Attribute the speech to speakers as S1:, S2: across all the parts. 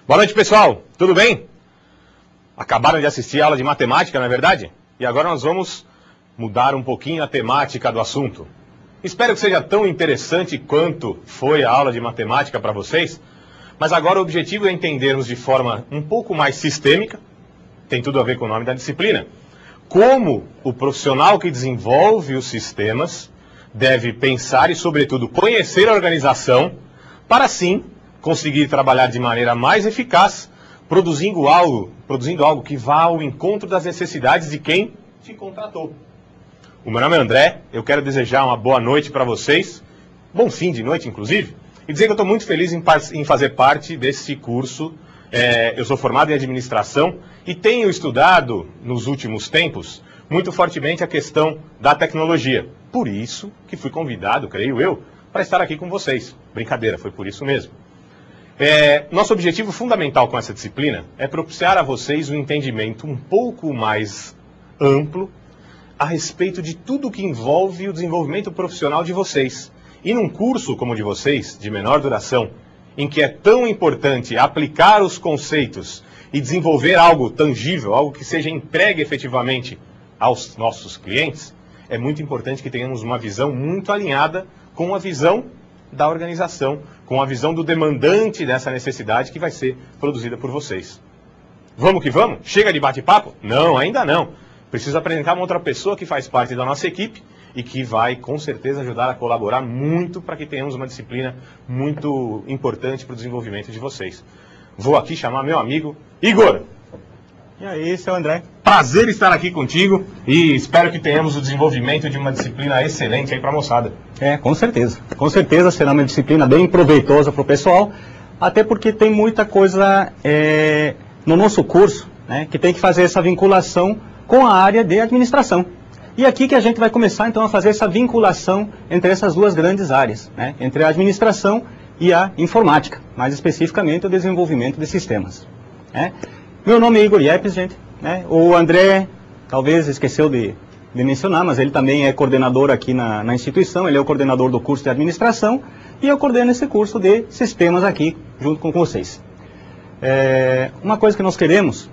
S1: Boa noite, pessoal. Tudo bem? Acabaram de assistir a aula de matemática, não é verdade? E agora nós vamos mudar um pouquinho a temática do assunto. Espero que seja tão interessante quanto foi a aula de matemática para vocês, mas agora o objetivo é entendermos de forma um pouco mais sistêmica, tem tudo a ver com o nome da disciplina, como o profissional que desenvolve os sistemas deve pensar e, sobretudo, conhecer a organização para, sim, conseguir trabalhar de maneira mais eficaz, produzindo algo que vá ao encontro das necessidades de quem te contratou. O meu nome é André, eu quero desejar uma boa noite para vocês, bom fim de noite, inclusive, e dizer que eu estou muito feliz em fazer parte desse curso. Eu sou formado em administração e tenho estudado, nos últimos tempos, muito fortemente a questão da tecnologia. Por isso que fui convidado, creio eu, para estar aqui com vocês. Brincadeira, foi por isso mesmo. Nosso objetivo fundamental com essa disciplina é propiciar a vocês um entendimento um pouco mais amplo a respeito de tudo que envolve o desenvolvimento profissional de vocês. E num curso como o de vocês, de menor duração, em que é tão importante aplicar os conceitos e desenvolver algo tangível, algo que seja entregue efetivamente aos nossos clientes, é muito importante que tenhamos uma visão muito alinhada com a visão da organização, com a visão do demandante dessa necessidade que vai ser produzida por vocês. Vamos que vamos? Chega de bate-papo? Não, ainda não. Preciso apresentar uma outra pessoa que faz parte da nossa equipe e que vai, com certeza, ajudar a colaborar muito para que tenhamos uma disciplina muito importante para o desenvolvimento de vocês. Vou aqui chamar meu amigo Igor.
S2: E aí, seu André?
S1: Prazer estar aqui contigo e espero que tenhamos o desenvolvimento de uma disciplina excelente aí para a moçada.
S2: Com certeza. Com certeza será uma disciplina bem proveitosa para o pessoal, até porque tem muita coisa no nosso curso, né, que tem que fazer essa vinculação com a área de administração. E aqui que a gente vai começar então a fazer essa vinculação entre essas duas grandes áreas, né, entre a administração e a informática, mais especificamente o desenvolvimento de sistemas. Meu nome é Igor Yepes, gente. O André talvez esqueceu de mencionar, mas ele também é coordenador aqui na instituição, ele é o coordenador do curso de administração e eu coordeno esse curso de sistemas aqui, junto com vocês. Uma coisa que nós queremos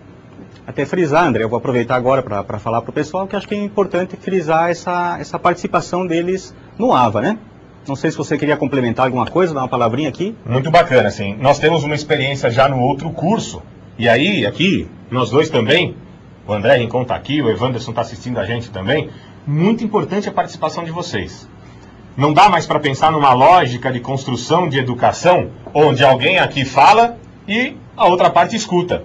S2: até frisar, André, eu vou aproveitar agora para falar para o pessoal, que acho que é importante frisar essa participação deles no AVA, né? Não sei se você queria complementar alguma coisa, dar uma palavrinha aqui.
S1: Muito bacana, sim. Nós temos uma experiência já no outro curso. E aí, aqui, nós dois também, o André Rincon está aqui, o Evanderson está assistindo a gente também, muito importante a participação de vocês. Não dá mais para pensar numa lógica de construção de educação, onde alguém aqui fala e a outra parte escuta.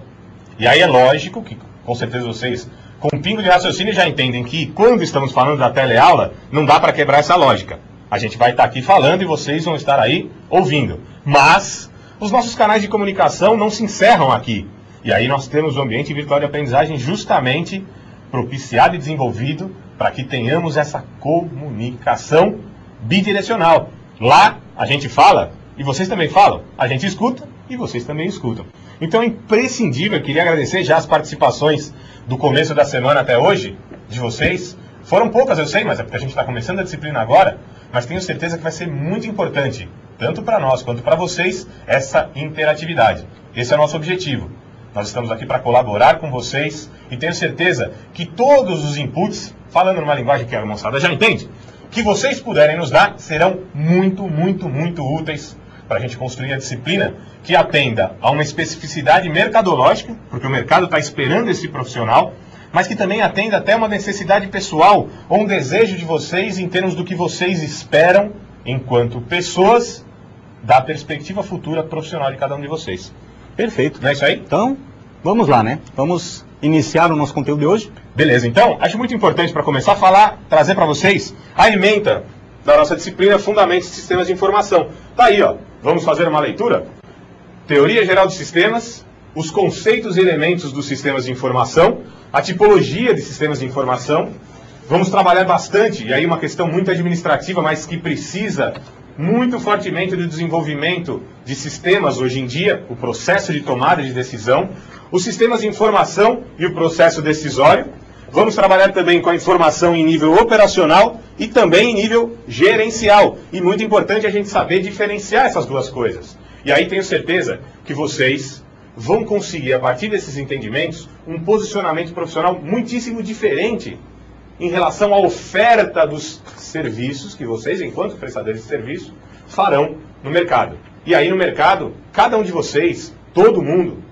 S1: E aí é lógico que, com certeza vocês, com um pingo de raciocínio, já entendem que quando estamos falando da teleaula, não dá para quebrar essa lógica. A gente vai estar aqui falando e vocês vão estar aí ouvindo. Mas os nossos canais de comunicação não se encerram aqui. E aí nós temos o ambiente virtual de aprendizagem justamente propiciado e desenvolvido para que tenhamos essa comunicação bidirecional. Lá a gente fala e vocês também falam, a gente escuta e vocês também escutam. Então é imprescindível, eu queria agradecer já as participações do começo da semana até hoje, de vocês. Foram poucas, eu sei, mas é porque a gente está começando a disciplina agora, mas tenho certeza que vai ser muito importante, tanto para nós quanto para vocês, essa interatividade. Esse é o nosso objetivo. Nós estamos aqui para colaborar com vocês e tenho certeza que todos os inputs, falando numa linguagem que a moçada já entende, que vocês puderem nos dar serão muito, muito, muito úteis para a gente construir a disciplina que atenda a uma especificidade mercadológica, porque o mercado está esperando esse profissional, mas que também atenda até uma necessidade pessoal ou um desejo de vocês em termos do que vocês esperam enquanto pessoas da perspectiva futura profissional de cada um de vocês.
S2: Perfeito.
S1: Não é isso aí?
S2: Então, vamos lá, né? Vamos iniciar o nosso conteúdo de hoje.
S1: Beleza, então, acho muito importante para começar a falar, trazer para vocês a ementa da nossa disciplina Fundamentos de Sistemas de Informação. Tá aí, ó. Vamos fazer uma leitura? Teoria Geral de Sistemas, os conceitos e elementos dos sistemas de informação, a tipologia de sistemas de informação. Vamos trabalhar bastante, e aí uma questão muito administrativa, mas que precisa muito fortemente do desenvolvimento de sistemas hoje em dia, o processo de tomada de decisão, os sistemas de informação e o processo decisório. Vamos trabalhar também com a informação em nível operacional e também em nível gerencial. E muito importante a gente saber diferenciar essas duas coisas. E aí tenho certeza que vocês vão conseguir, a partir desses entendimentos, um posicionamento profissional muitíssimo diferente em relação à oferta dos serviços que vocês, enquanto prestadores de serviço, farão no mercado. E aí no mercado, cada um de vocês, todo mundo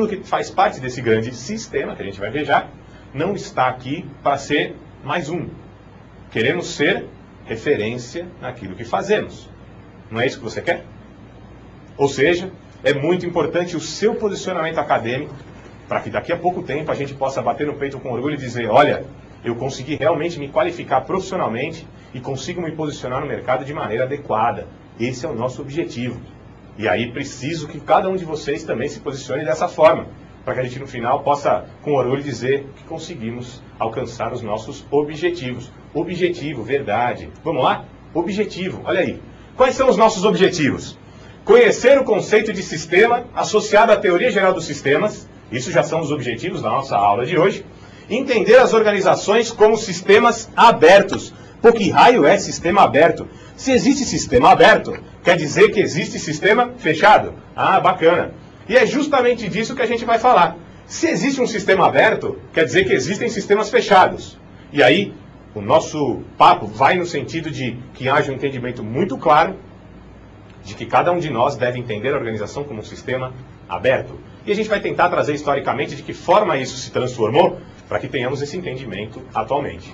S1: que faz parte desse grande sistema, que a gente vai ver já, não está aqui para ser mais um. Queremos ser referência naquilo que fazemos. Não é isso que você quer? Ou seja, é muito importante o seu posicionamento acadêmico para que daqui a pouco tempo a gente possa bater no peito com orgulho e dizer, olha, eu consegui realmente me qualificar profissionalmente e consigo me posicionar no mercado de maneira adequada. Esse é o nosso objetivo. E aí preciso que cada um de vocês também se posicione dessa forma, para que a gente no final possa com orgulho dizer que conseguimos alcançar os nossos objetivos. Objetivo, verdade. Vamos lá? Objetivo, olha aí. Quais são os nossos objetivos? Conhecer o conceito de sistema associado à teoria geral dos sistemas, isso já são os objetivos da nossa aula de hoje. Entender as organizações como sistemas abertos. Pô, que raio é sistema aberto? Se existe sistema aberto, quer dizer que existe sistema fechado? Ah, bacana. E é justamente disso que a gente vai falar. Se existe um sistema aberto, quer dizer que existem sistemas fechados. E aí, o nosso papo vai no sentido de que haja um entendimento muito claro de que cada um de nós deve entender a organização como um sistema aberto. E a gente vai tentar trazer historicamente de que forma isso se transformou para que tenhamos esse entendimento atualmente.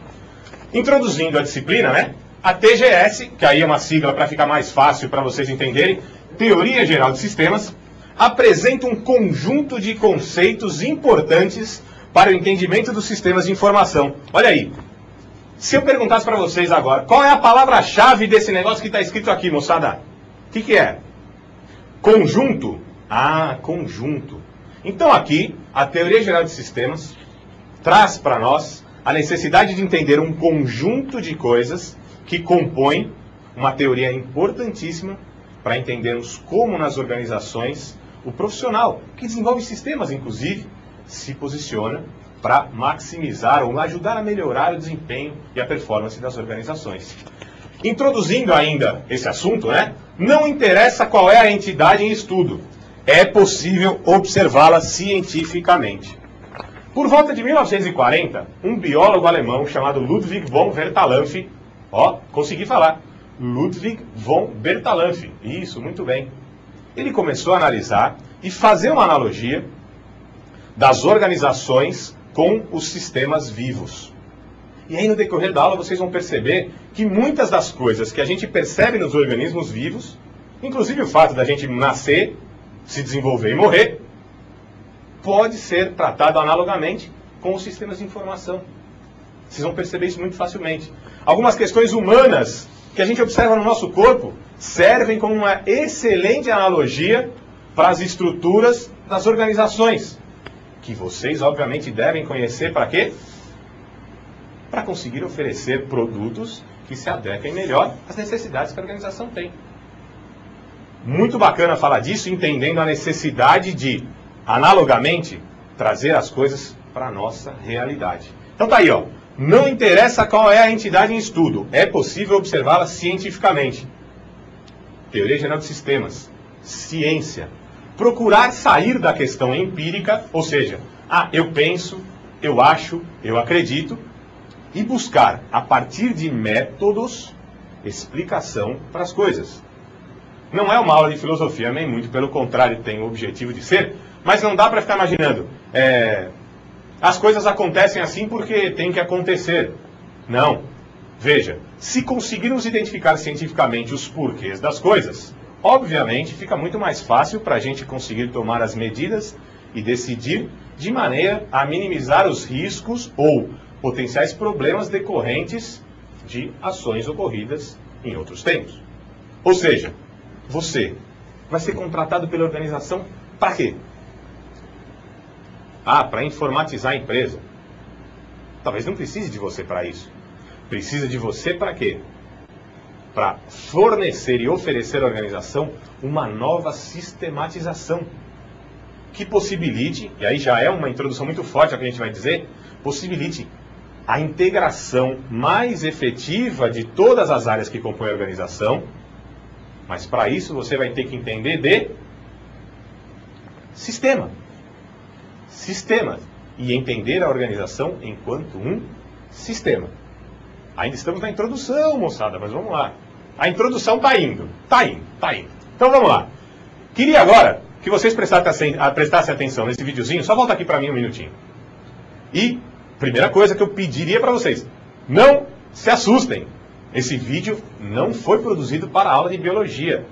S1: Introduzindo a disciplina, né? A TGS, que aí é uma sigla para ficar mais fácil para vocês entenderem, Teoria Geral de Sistemas, apresenta um conjunto de conceitos importantes para o entendimento dos sistemas de informação. Olha aí, se eu perguntasse para vocês agora, qual é a palavra-chave desse negócio que está escrito aqui, moçada? O que é? Conjunto? Ah, conjunto. Então aqui, a Teoria Geral de Sistemas traz para nós a necessidade de entender um conjunto de coisas que compõem uma teoria importantíssima para entendermos como nas organizações o profissional, que desenvolve sistemas inclusive, se posiciona para maximizar ou ajudar a melhorar o desempenho e a performance das organizações. Introduzindo ainda esse assunto, né? Não interessa qual é a entidade em estudo, é possível observá-la cientificamente. Por volta de 1940, um biólogo alemão chamado Ludwig von Bertalanffy, consegui falar, Ludwig von Bertalanffy, isso, muito bem. Ele começou a analisar e fazer uma analogia das organizações com os sistemas vivos. E aí no decorrer da aula vocês vão perceber que muitas das coisas que a gente percebe nos organismos vivos, inclusive o fato da gente nascer, se desenvolver e morrer, pode ser tratado analogamente com os sistemas de informação. Vocês vão perceber isso muito facilmente. Algumas questões humanas que a gente observa no nosso corpo servem como uma excelente analogia para as estruturas das organizações, que vocês obviamente devem conhecer para quê? Para conseguir oferecer produtos que se adequem melhor às necessidades que a organização tem. Muito bacana falar disso, entendendo a necessidade de, analogamente, trazer as coisas para a nossa realidade. Então tá aí, ó. Não interessa qual é a entidade em estudo, é possível observá-la cientificamente. Teoria Geral de Sistemas, ciência. Procurar sair da questão empírica, ou seja, eu penso, eu acho, eu acredito, e buscar, a partir de métodos, explicação para as coisas. Não é uma aula de filosofia, nem muito pelo contrário, tem o objetivo de ser, mas não dá para ficar imaginando, as coisas acontecem assim porque tem que acontecer. Não. Veja, se conseguirmos identificar cientificamente os porquês das coisas, obviamente fica muito mais fácil para a gente conseguir tomar as medidas e decidir de maneira a minimizar os riscos ou potenciais problemas decorrentes de ações ocorridas em outros tempos. Ou seja, você vai ser contratado pela organização para quê? Para informatizar a empresa. Talvez não precise de você para isso. Precisa de você para quê? Para fornecer e oferecer à organização uma nova sistematização que possibilite, e aí já é uma introdução muito forte ao que a gente vai dizer, possibilite a integração mais efetiva de todas as áreas que compõem a organização, mas para isso você vai ter que entender de sistema. Sistema. E entender a organização enquanto um sistema. Ainda estamos na introdução, moçada, mas vamos lá. A introdução está indo. Está indo. Então vamos lá. Queria agora que vocês prestassem atenção nesse videozinho. Só volta aqui para mim um minutinho. E, primeira coisa que eu pediria para vocês, não se assustem. Esse vídeo não foi produzido para aula de biologia.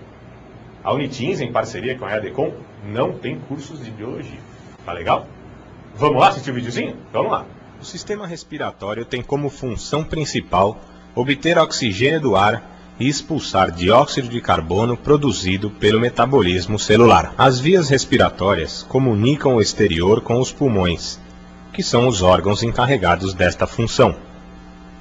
S1: A Uniteens, em parceria com a EADCOM, não tem cursos de biologia. Tá legal? Vamos lá assistir o videozinho? Vamos lá. O sistema respiratório tem como função principal obter oxigênio do ar e expulsar dióxido de carbono produzido pelo metabolismo celular. As vias respiratórias comunicam o exterior com os pulmões, que são os órgãos encarregados desta função.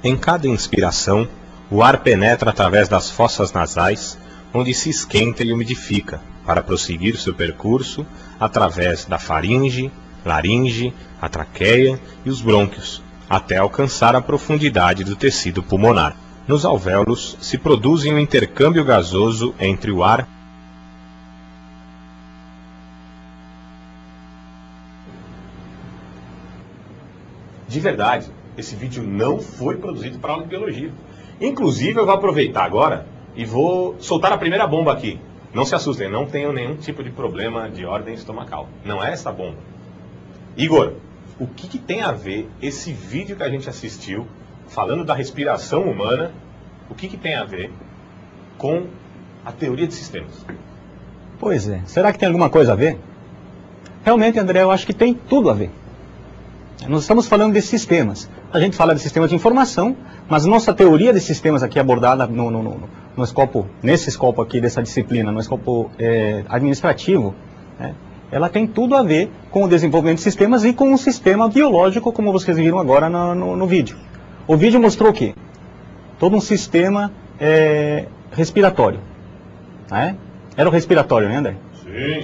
S1: Em cada inspiração, o ar penetra através das fossas nasais, onde se esquenta e umidifica, para prosseguir seu percurso através da faringe, laringe, a traqueia e os brônquios, até alcançar a profundidade do tecido pulmonar. Nos alvéolos se produzem um intercâmbio gasoso entre o ar de verdade. Esse vídeo não foi produzido para aula de biologia. Inclusive, eu vou aproveitar agora e vou soltar a primeira bomba aqui. Não se assustem, não tenho nenhum tipo de problema de ordem estomacal. Não é essa bomba. Igor, o que tem a ver esse vídeo que a gente assistiu, falando da respiração humana, o que tem a ver com a teoria de sistemas?
S2: Pois é. Será que tem alguma coisa a ver? Realmente, André, eu acho que tem tudo a ver. Nós estamos falando de sistemas. A gente fala de sistemas de informação, mas nossa teoria de sistemas aqui abordada no escopo, nesse escopo aqui dessa disciplina, no escopo administrativo, né, ela tem tudo a ver com o desenvolvimento de sistemas e com o sistema biológico, como vocês viram agora no vídeo. O vídeo mostrou o quê? Todo um sistema respiratório. Né? Era o respiratório, né, André?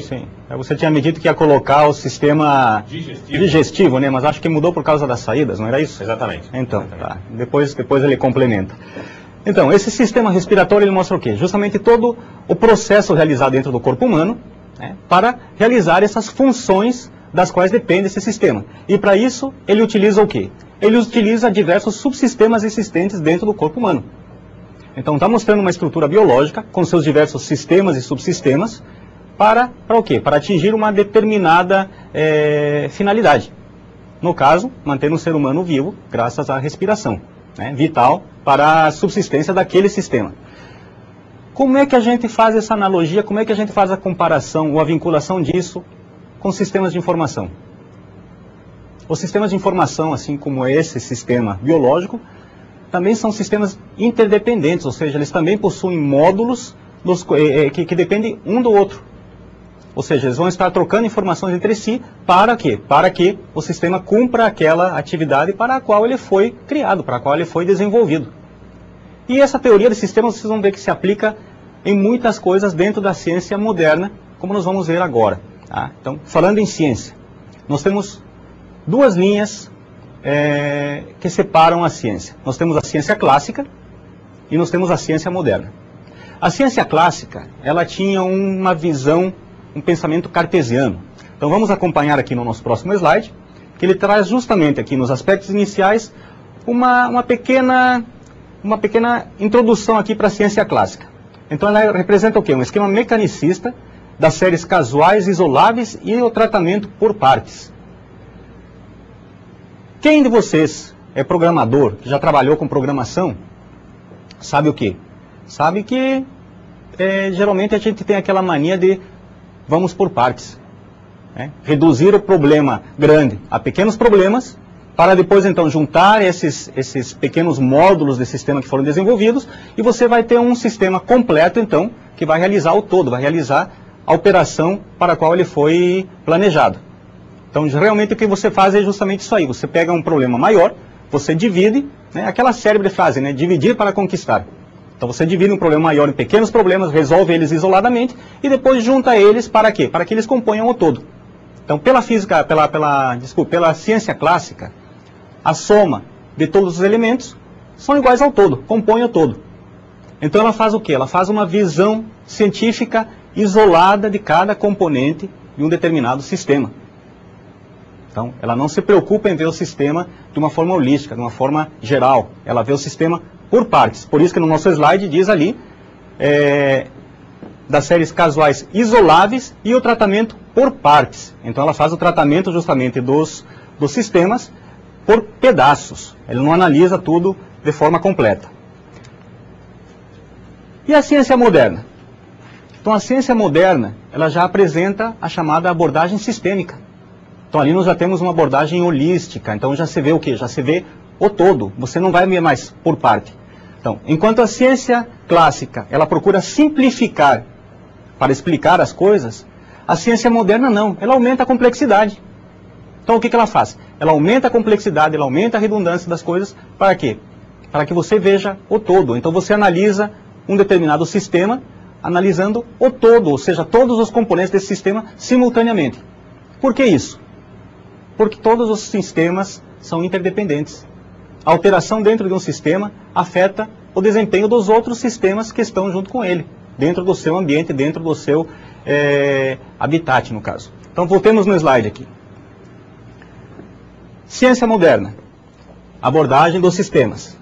S2: Sim. Você tinha me dito que ia colocar o sistema digestivo, né? Mas acho que mudou por causa das saídas, não era isso?
S1: Exatamente.
S2: Então, tá. Depois ele complementa. Então, esse sistema respiratório, ele mostra o quê? Justamente todo o processo realizado dentro do corpo humano, né, para realizar essas funções das quais depende esse sistema. E para isso, ele utiliza o quê? Ele utiliza diversos subsistemas existentes dentro do corpo humano. Então, está mostrando uma estrutura biológica com seus diversos sistemas e subsistemas, para o quê? Para atingir uma determinada finalidade. No caso, manter um ser humano vivo graças à respiração, né? Vital para a subsistência daquele sistema. Como é que a gente faz essa analogia, como é que a gente faz a comparação ou a vinculação disso com sistemas de informação? Os sistemas de informação, assim como esse sistema biológico, também são sistemas interdependentes, ou seja, eles também possuem módulos que dependem um do outro. Ou seja, eles vão estar trocando informações entre si para quê? Para que o sistema cumpra aquela atividade para a qual ele foi criado, para a qual ele foi desenvolvido. E essa teoria de sistemas, vocês vão ver que se aplica em muitas coisas dentro da ciência moderna, como nós vamos ver agora. Tá? Então, falando em ciência, nós temos duas linhas que separam a ciência. Nós temos a ciência clássica e nós temos a ciência moderna. A ciência clássica, ela tinha uma visão, um pensamento cartesiano. Então vamos acompanhar aqui no nosso próximo slide, que ele traz justamente aqui nos aspectos iniciais uma pequena introdução aqui para a ciência clássica. Então ela representa o quê? Um esquema mecanicista das séries casuais, isoláveis e o tratamento por partes. Quem de vocês é programador, que já trabalhou com programação, sabe o quê? Sabe que geralmente a gente tem aquela mania de vamos por partes. Né? Reduzir o problema grande a pequenos problemas, para depois então juntar esses pequenos módulos de sistema que foram desenvolvidos, e você vai ter um sistema completo então, que vai realizar o todo, vai realizar a operação para a qual ele foi planejado. Então realmente o que você faz é justamente isso aí, você pega um problema maior, você divide, né, aquela célebre frase, né, dividir para conquistar. Então você divide um problema maior em pequenos problemas, resolve eles isoladamente e depois junta eles para quê? Para que eles componham o todo. Então pela física, pela ciência clássica, a soma de todos os elementos são iguais ao todo, compõem o todo. Então ela faz o quê? Ela faz uma visão científica isolada de cada componente de um determinado sistema. Então, ela não se preocupa em ver o sistema de uma forma holística, de uma forma geral. Ela vê o sistema por partes. Por isso que no nosso slide diz ali, das séries casuais isoláveis e o tratamento por partes. Então, ela faz o tratamento justamente dos sistemas por pedaços. Ele não analisa tudo de forma completa. E a ciência moderna? Então, a ciência moderna, ela já apresenta a chamada abordagem sistêmica. Então, ali nós já temos uma abordagem holística. Então, já se vê o quê? Já se vê o todo. Você não vai ver mais por parte. Então, enquanto a ciência clássica, ela procura simplificar para explicar as coisas, a ciência moderna não. Ela aumenta a complexidade. Então, o que ela faz? Ela aumenta a complexidade, ela aumenta a redundância das coisas. Para quê? Para que você veja o todo. Então, você analisa um determinado sistema, analisando o todo, ou seja, todos os componentes desse sistema simultaneamente. Por que isso? Porque todos os sistemas são interdependentes. A alteração dentro de um sistema afeta o desempenho dos outros sistemas que estão junto com ele, dentro do seu ambiente, dentro do seu habitat, no caso. Então, voltemos no slide aqui. Ciência moderna. Abordagem dos sistemas.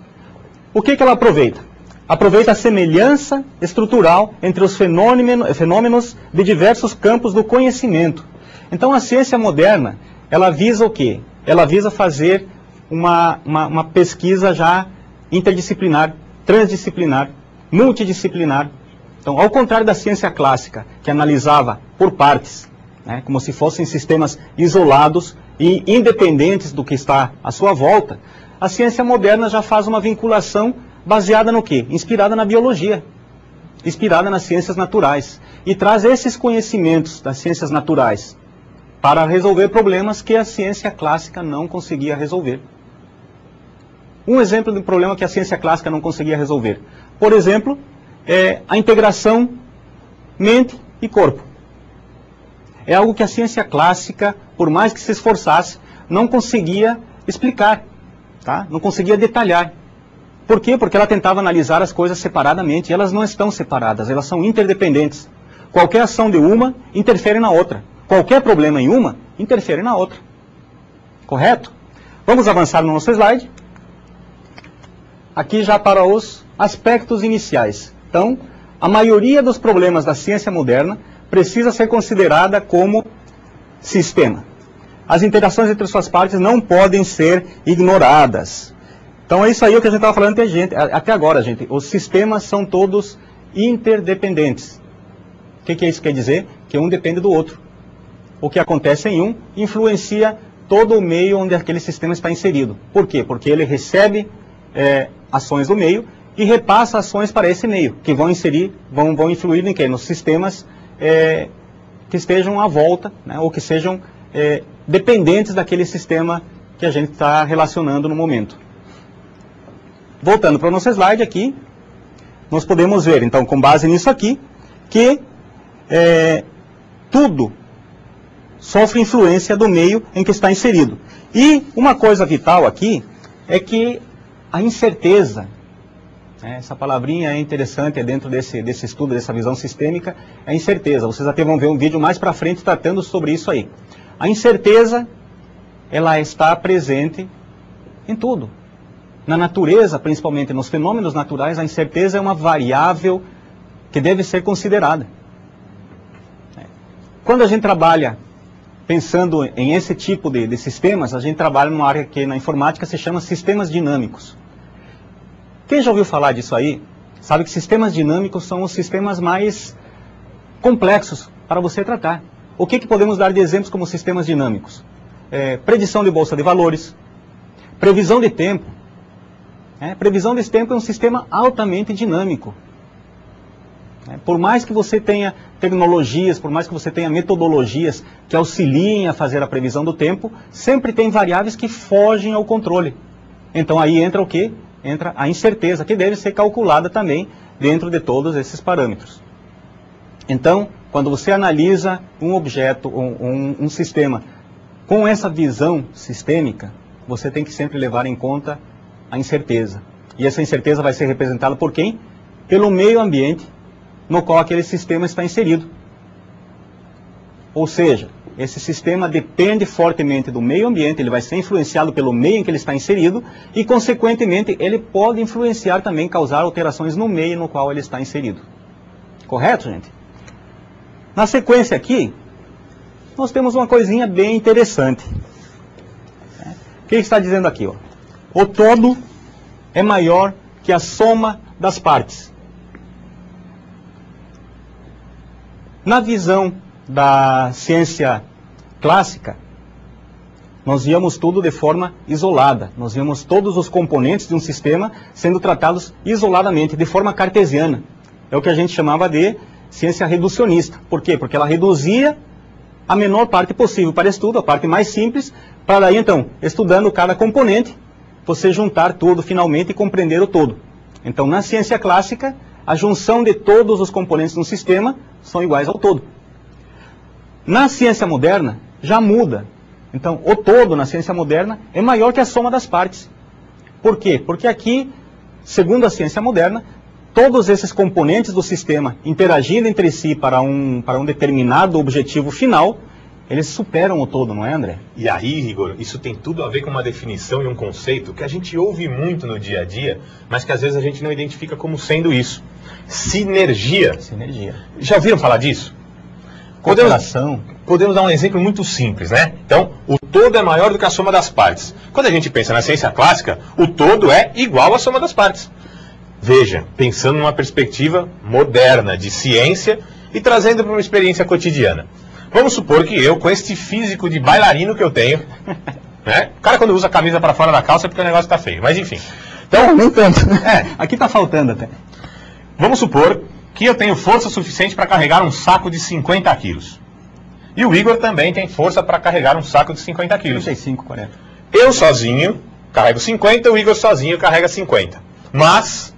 S2: O que ela aproveita? Aproveita a semelhança estrutural entre os fenômenos de diversos campos do conhecimento. Então, a ciência moderna, ela visa o quê? Ela visa fazer uma pesquisa já interdisciplinar, transdisciplinar, multidisciplinar. Então, ao contrário da ciência clássica, que analisava por partes, né, como se fossem sistemas isolados e independentes do que está à sua volta, a ciência moderna já faz uma vinculação baseada no quê? Inspirada na biologia, inspirada nas ciências naturais. E traz esses conhecimentos das ciências naturais para resolver problemas que a ciência clássica não conseguia resolver. Um exemplo de problema que a ciência clássica não conseguia resolver. Por exemplo, a integração mente e corpo. É algo que a ciência clássica, por mais que se esforçasse, não conseguia explicar, tá? Não conseguia detalhar. Por quê? Porque ela tentava analisar as coisas separadamente, e elas não estão separadas, elas são interdependentes. Qualquer ação de uma interfere na outra. Qualquer problema em uma interfere na outra. Correto? Vamos avançar no nosso slide. Aqui já para os aspectos iniciais. Então, a maioria dos problemas da ciência moderna precisa ser considerada como sistema. As interações entre suas partes não podem ser ignoradas. Então é isso aí o que a gente estava falando até agora, gente. Os sistemas são todos interdependentes. O que isso quer dizer? Que um depende do outro. O que acontece em um influencia todo o meio onde aquele sistema está inserido. Por quê? Porque ele recebe ações do meio e repassa ações para esse meio, que vão influir em quê? Nos sistemas que estejam à volta, né, ou que sejam dependentes daquele sistema que a gente está relacionando no momento. Voltando para o nosso slide aqui, nós podemos ver, então, com base nisso aqui, que tudo sofre influência do meio em que está inserido. E uma coisa vital aqui é que a incerteza, essa palavrinha é interessante dentro desse estudo, dessa visão sistêmica, é a incerteza. Vocês até vão ver um vídeo mais para frente tratando sobre isso aí. A incerteza, ela está presente em tudo. Na natureza, principalmente nos fenômenos naturais, a incerteza é uma variável que deve ser considerada. Quando a gente trabalha pensando em esse tipo de sistemas, a gente trabalha numa área que na informática se chama sistemas dinâmicos. Quem já ouviu falar disso aí, sabe que sistemas dinâmicos são os sistemas mais complexos para você tratar. O que podemos dar de exemplos como sistemas dinâmicos? Predição de bolsa de valores, previsão de tempo. Previsão desse tempo é um sistema altamente dinâmico. Por mais que você tenha tecnologias, por mais que você tenha metodologias que auxiliem a fazer a previsão do tempo, sempre tem variáveis que fogem ao controle. Então aí entra o quê? Entra a incerteza, que deve ser calculada também dentro de todos esses parâmetros. Então, quando você analisa um objeto, um sistema, com essa visão sistêmica, você tem que sempre levar em conta a incerteza. E essa incerteza vai ser representada por quem? Pelo meio ambiente no qual aquele sistema está inserido. Ou seja, esse sistema depende fortemente do meio ambiente, ele vai ser influenciado pelo meio em que ele está inserido e, consequentemente, ele pode influenciar também, causar alterações no meio no qual ele está inserido. Correto, gente? Na sequência aqui, nós temos uma coisinha bem interessante. O que está dizendo aqui? Ó? O todo é maior que a soma das partes. Na visão da ciência clássica, nós víamos tudo de forma isolada. Nós víamos todos os componentes de um sistema sendo tratados isoladamente, de forma cartesiana. É o que a gente chamava de ciência reducionista. Por quê? Porque ela reduzia a menor parte possível para estudo, a parte mais simples, para daí então, estudando cada componente, você juntar tudo finalmente e compreender o todo. Então, na ciência clássica, a junção de todos os componentes de um sistema são iguais ao todo. Na ciência moderna, já muda. Então, o todo na ciência moderna é maior que a soma das partes. Por quê? Porque aqui, segundo a ciência moderna, todos esses componentes do sistema interagindo entre si para um determinado objetivo final, eles superam o todo, não é, André?
S1: E aí, Igor, isso tem tudo a ver com uma definição e um conceito que a gente ouve muito no dia a dia, mas que às vezes a gente não identifica como sendo isso. Sinergia.
S2: Sinergia.
S1: Já ouviram falar disso? Podemos dar um exemplo muito simples, né? Então, o todo é maior do que a soma das partes. Quando a gente pensa na ciência clássica, o todo é igual à soma das partes. Veja, pensando numa perspectiva moderna de ciência e trazendo para uma experiência cotidiana. Vamos supor que eu, com este físico de bailarino que eu tenho, né? O cara quando usa a camisa para fora da calça é porque o negócio está feio, mas enfim.
S2: Então, nem tanto. Aqui está faltando até.
S1: Vamos supor que eu tenho força suficiente para carregar um saco de 50 quilos. E o Igor também tem força para carregar um saco de 50 quilos.
S2: 35, 40.
S1: Eu sozinho carrego 50, o Igor sozinho carrega 50. Mas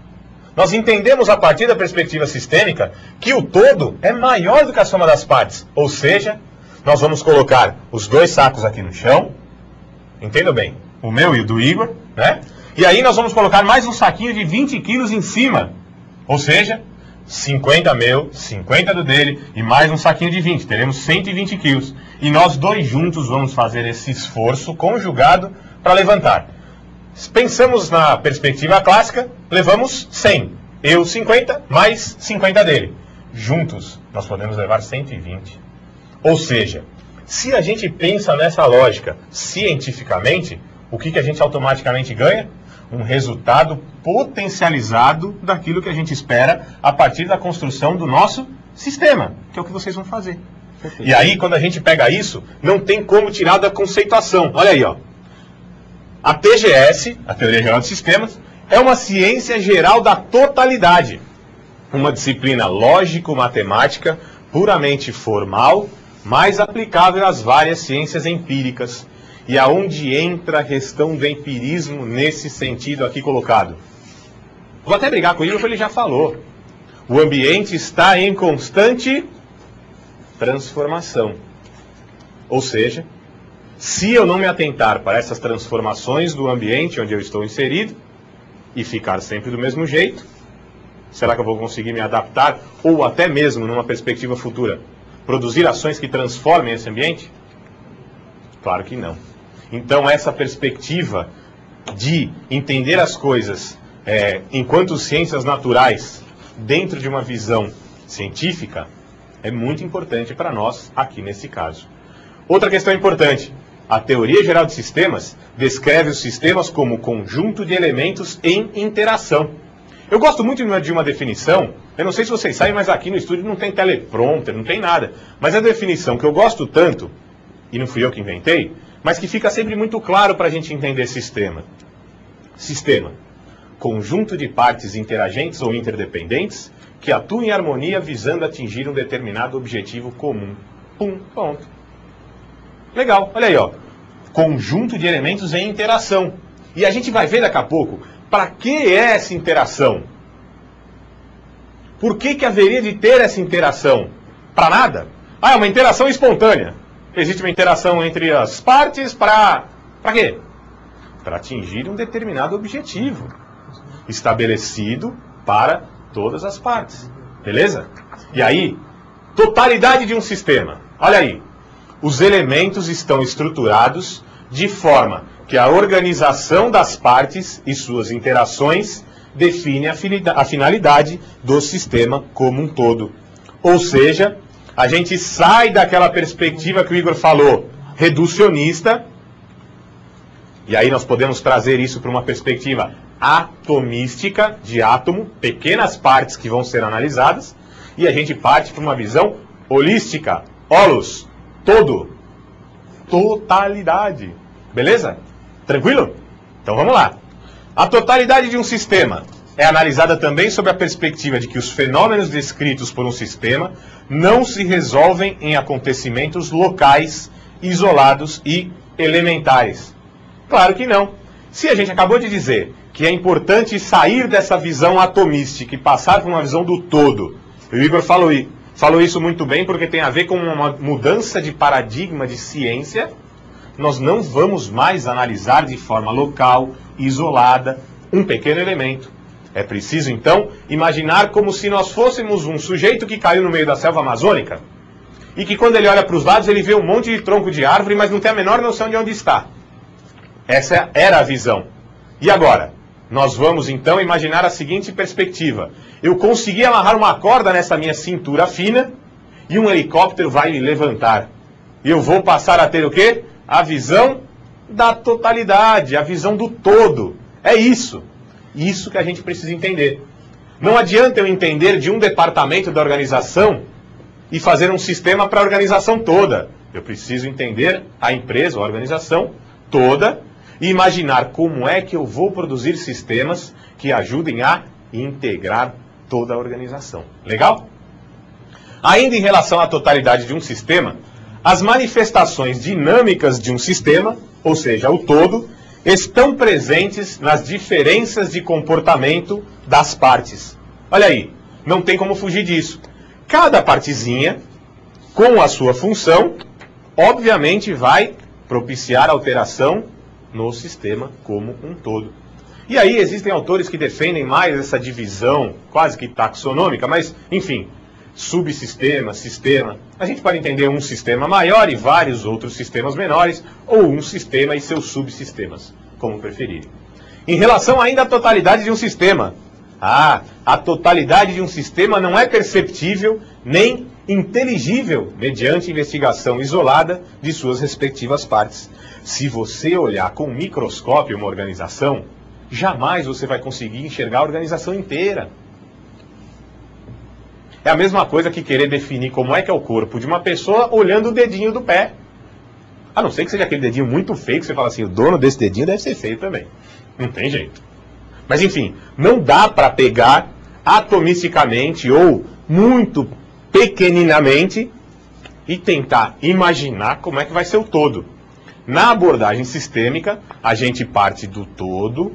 S1: nós entendemos a partir da perspectiva sistêmica que o todo é maior do que a soma das partes. Ou seja, nós vamos colocar os dois sacos aqui no chão. Entendam bem, o meu e o do Igor, né? E aí nós vamos colocar mais um saquinho de 20 quilos em cima. Ou seja, 50 meu, 50 do dele e mais um saquinho de 20. Teremos 120 quilos. E nós dois juntos vamos fazer esse esforço conjugado para levantar. Pensamos na perspectiva clássica, levamos 100. Eu 50, mais 50 dele. Juntos, nós podemos levar 120. Ou seja, se a gente pensa nessa lógica cientificamente, o que a gente automaticamente ganha? Um resultado potencializado daquilo que a gente espera a partir da construção do nosso sistema, que é o que vocês vão fazer. Perfeito. E aí, quando a gente pega isso, não tem como tirar da conceituação. Olha aí, ó. A TGS, a Teoria Geral de Sistemas, é uma ciência geral da totalidade. Uma disciplina lógico-matemática, puramente formal, mas aplicável às várias ciências empíricas. E aonde entra a questão do empirismo nesse sentido aqui colocado? Vou até brigar com ele, porque ele já falou. O ambiente está em constante transformação. Ou seja, se eu não me atentar para essas transformações do ambiente onde eu estou inserido e ficar sempre do mesmo jeito, será que eu vou conseguir me adaptar ou até mesmo, numa perspectiva futura, produzir ações que transformem esse ambiente? Claro que não. Então essa perspectiva de entender as coisas enquanto ciências naturais dentro de uma visão científica é muito importante para nós aqui nesse caso. Outra questão importante. A Teoria Geral de Sistemas descreve os sistemas como conjunto de elementos em interação. Eu gosto muito de uma definição, eu não sei se vocês sabem, mas aqui no estúdio não tem teleprompter, não tem nada. Mas a definição que eu gosto tanto, e não fui eu que inventei, mas que fica sempre muito claro para a gente entender sistema. Sistema. Conjunto de partes interagentes ou interdependentes que atuam em harmonia visando atingir um determinado objetivo comum. Pum, ponto. Legal, olha aí, ó. Conjunto de elementos em interação. E a gente vai ver daqui a pouco para que é essa interação. Por que haveria de ter essa interação? Para nada. Ah, é uma interação espontânea. Existe uma interação entre as partes para quê? Para atingir um determinado objetivo estabelecido para todas as partes. Beleza? E aí, totalidade de um sistema. Olha aí, os elementos estão estruturados de forma que a organização das partes e suas interações define a finalidade do sistema como um todo. Ou seja, a gente sai daquela perspectiva que o Igor falou, reducionista, e aí nós podemos trazer isso para uma perspectiva atomística, de átomo, pequenas partes que vão ser analisadas, e a gente parte para uma visão holística, holos, todo, totalidade. Beleza? Tranquilo? Então vamos lá. A totalidade de um sistema é analisada também sob a perspectiva de que os fenômenos descritos por um sistema não se resolvem em acontecimentos locais, isolados e elementares. Claro que não. Se a gente acabou de dizer que é importante sair dessa visão atomística e passar para uma visão do todo, o Igor falou isso muito bem porque tem a ver com uma mudança de paradigma de ciência. Nós não vamos mais analisar de forma local, isolada, um pequeno elemento. É preciso, então, imaginar como se nós fôssemos um sujeito que caiu no meio da selva amazônica e que quando ele olha para os lados ele vê um monte de tronco de árvore, mas não tem a menor noção de onde está. Essa era a visão. E agora? Nós vamos, então, imaginar a seguinte perspectiva. Eu consegui amarrar uma corda nessa minha cintura fina e um helicóptero vai me levantar. E eu vou passar a ter o quê? A visão da totalidade, a visão do todo. É isso. Isso que a gente precisa entender. Não adianta eu entender de um departamento da organização e fazer um sistema para a organização toda. Eu preciso entender a empresa, a organização toda e imaginar como é que eu vou produzir sistemas que ajudem a integrar toda a organização. Legal? Ainda em relação à totalidade de um sistema, as manifestações dinâmicas de um sistema, ou seja, o todo, estão presentes nas diferenças de comportamento das partes. Olha aí, não tem como fugir disso. Cada partezinha, com a sua função, obviamente vai propiciar alteração no sistema como um todo. E aí existem autores que defendem mais essa divisão quase que taxonômica, mas, enfim, subsistema, sistema. A gente pode entender um sistema maior e vários outros sistemas menores, ou um sistema e seus subsistemas, como preferirem. Em relação ainda à totalidade de um sistema, a totalidade de um sistema não é perceptível nem inteligível mediante investigação isolada de suas respectivas partes. Se você olhar com um microscópio uma organização, jamais você vai conseguir enxergar a organização inteira. É a mesma coisa que querer definir como é que é o corpo de uma pessoa olhando o dedinho do pé. A não ser que seja aquele dedinho muito feio, que você fala assim, o dono desse dedinho deve ser feio também. Não tem jeito. Mas enfim, não dá para pegar atomisticamente ou muito pequeninamente e tentar imaginar como é que vai ser o todo. Na abordagem sistêmica, a gente parte do todo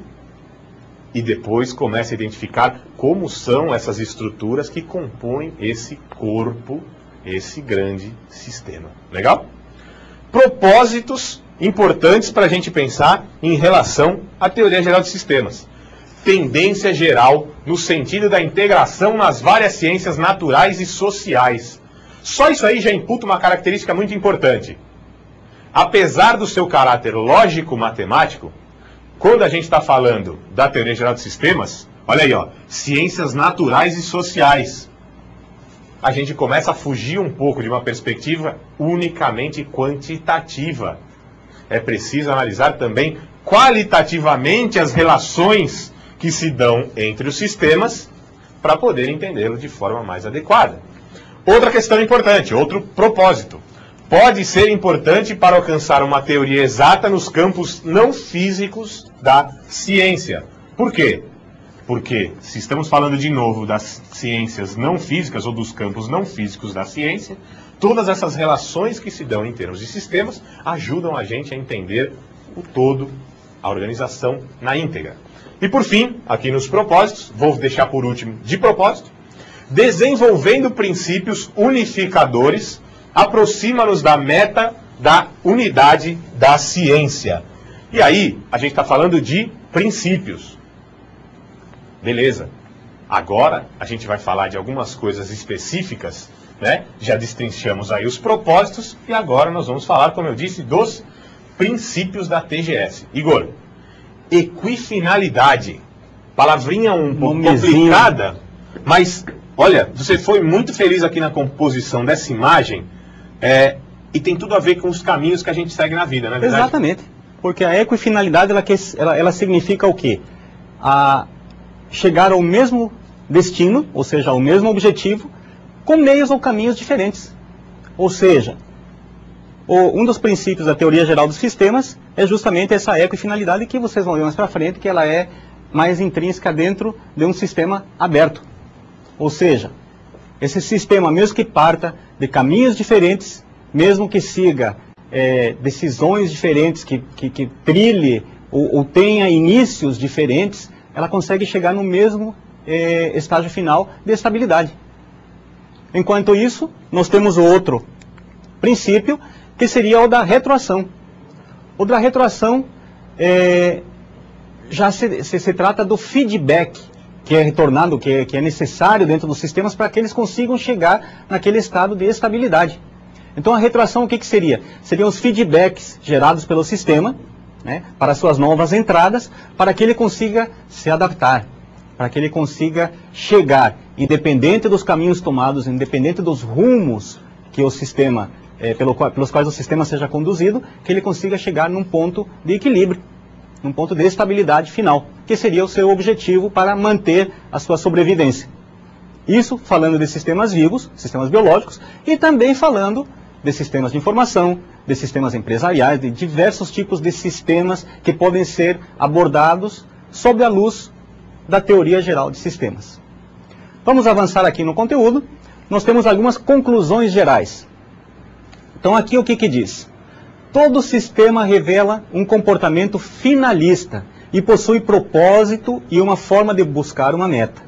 S1: e depois começa a identificar como são essas estruturas que compõem esse corpo, esse grande sistema. Legal? Propósitos importantes para a gente pensar em relação à teoria geral de sistemas. Tendência geral no sentido da integração nas várias ciências naturais e sociais. Só isso aí já imputa uma característica muito importante. Apesar do seu caráter lógico-matemático, quando a gente está falando da teoria geral de sistemas, olha aí, ó, ciências naturais e sociais, a gente começa a fugir um pouco de uma perspectiva unicamente quantitativa. É preciso analisar também qualitativamente as relações que se dão entre os sistemas para poder entendê-lo de forma mais adequada. Outra questão importante, outro propósito. Pode ser importante para alcançar uma teoria exata nos campos não físicos da ciência. Por quê? Porque, se estamos falando de novo das ciências não físicas ou dos campos não físicos da ciência, todas essas relações que se dão em termos de sistemas ajudam a gente a entender o todo, a organização na íntegra. E por fim, aqui nos propósitos, vou deixar por último de propósito, desenvolvendo princípios unificadores, aproxima-nos da meta da unidade da ciência. E aí, a gente está falando de princípios. Beleza. Agora, a gente vai falar de algumas coisas específicas né? Já destrinchamos aí os propósitos e agora nós vamos falar, como eu disse, dos princípios da TGS. Igor, equifinalidade, palavrinha um pouco complicada, mas olha, você foi muito feliz aqui na composição dessa imagem, e tem tudo a ver com os caminhos que a gente segue na vida, não é verdade?
S2: Exatamente, porque a equifinalidade ela significa o quê? Chegar ao mesmo destino, ou seja, ao mesmo objetivo, com meios ou caminhos diferentes. Ou seja, um dos princípios da teoria geral dos sistemas é justamente essa equifinalidade que vocês vão ver mais para frente, que ela é mais intrínseca dentro de um sistema aberto. Ou seja, esse sistema, mesmo que parta de caminhos diferentes, mesmo que siga decisões diferentes, que trilhe ou tenha inícios diferentes, ela consegue chegar no mesmo estágio final de estabilidade. Enquanto isso, nós temos outro princípio, que seria o da retroação. O da retroação já se trata do feedback que é retornado, que é necessário dentro dos sistemas para que eles consigam chegar naquele estado de estabilidade. Então a retroação o que seria? Seriam os feedbacks gerados pelo sistema, né, para suas novas entradas, para que ele consiga se adaptar, para que ele consiga chegar, independente dos caminhos tomados, independente dos rumos que o sistema, pelos quais o sistema seja conduzido, que ele consiga chegar num ponto de equilíbrio, num ponto de estabilidade final, que seria o seu objetivo para manter a sua sobrevivência. Isso falando de sistemas vivos, sistemas biológicos, e também falando de sistemas de informação, de sistemas empresariais, de diversos tipos de sistemas que podem ser abordados sob a luz da teoria geral de sistemas. Vamos avançar aqui no conteúdo. Nós temos algumas conclusões gerais. Então aqui o que diz? Todo sistema revela um comportamento finalista e possui propósito e uma forma de buscar uma meta.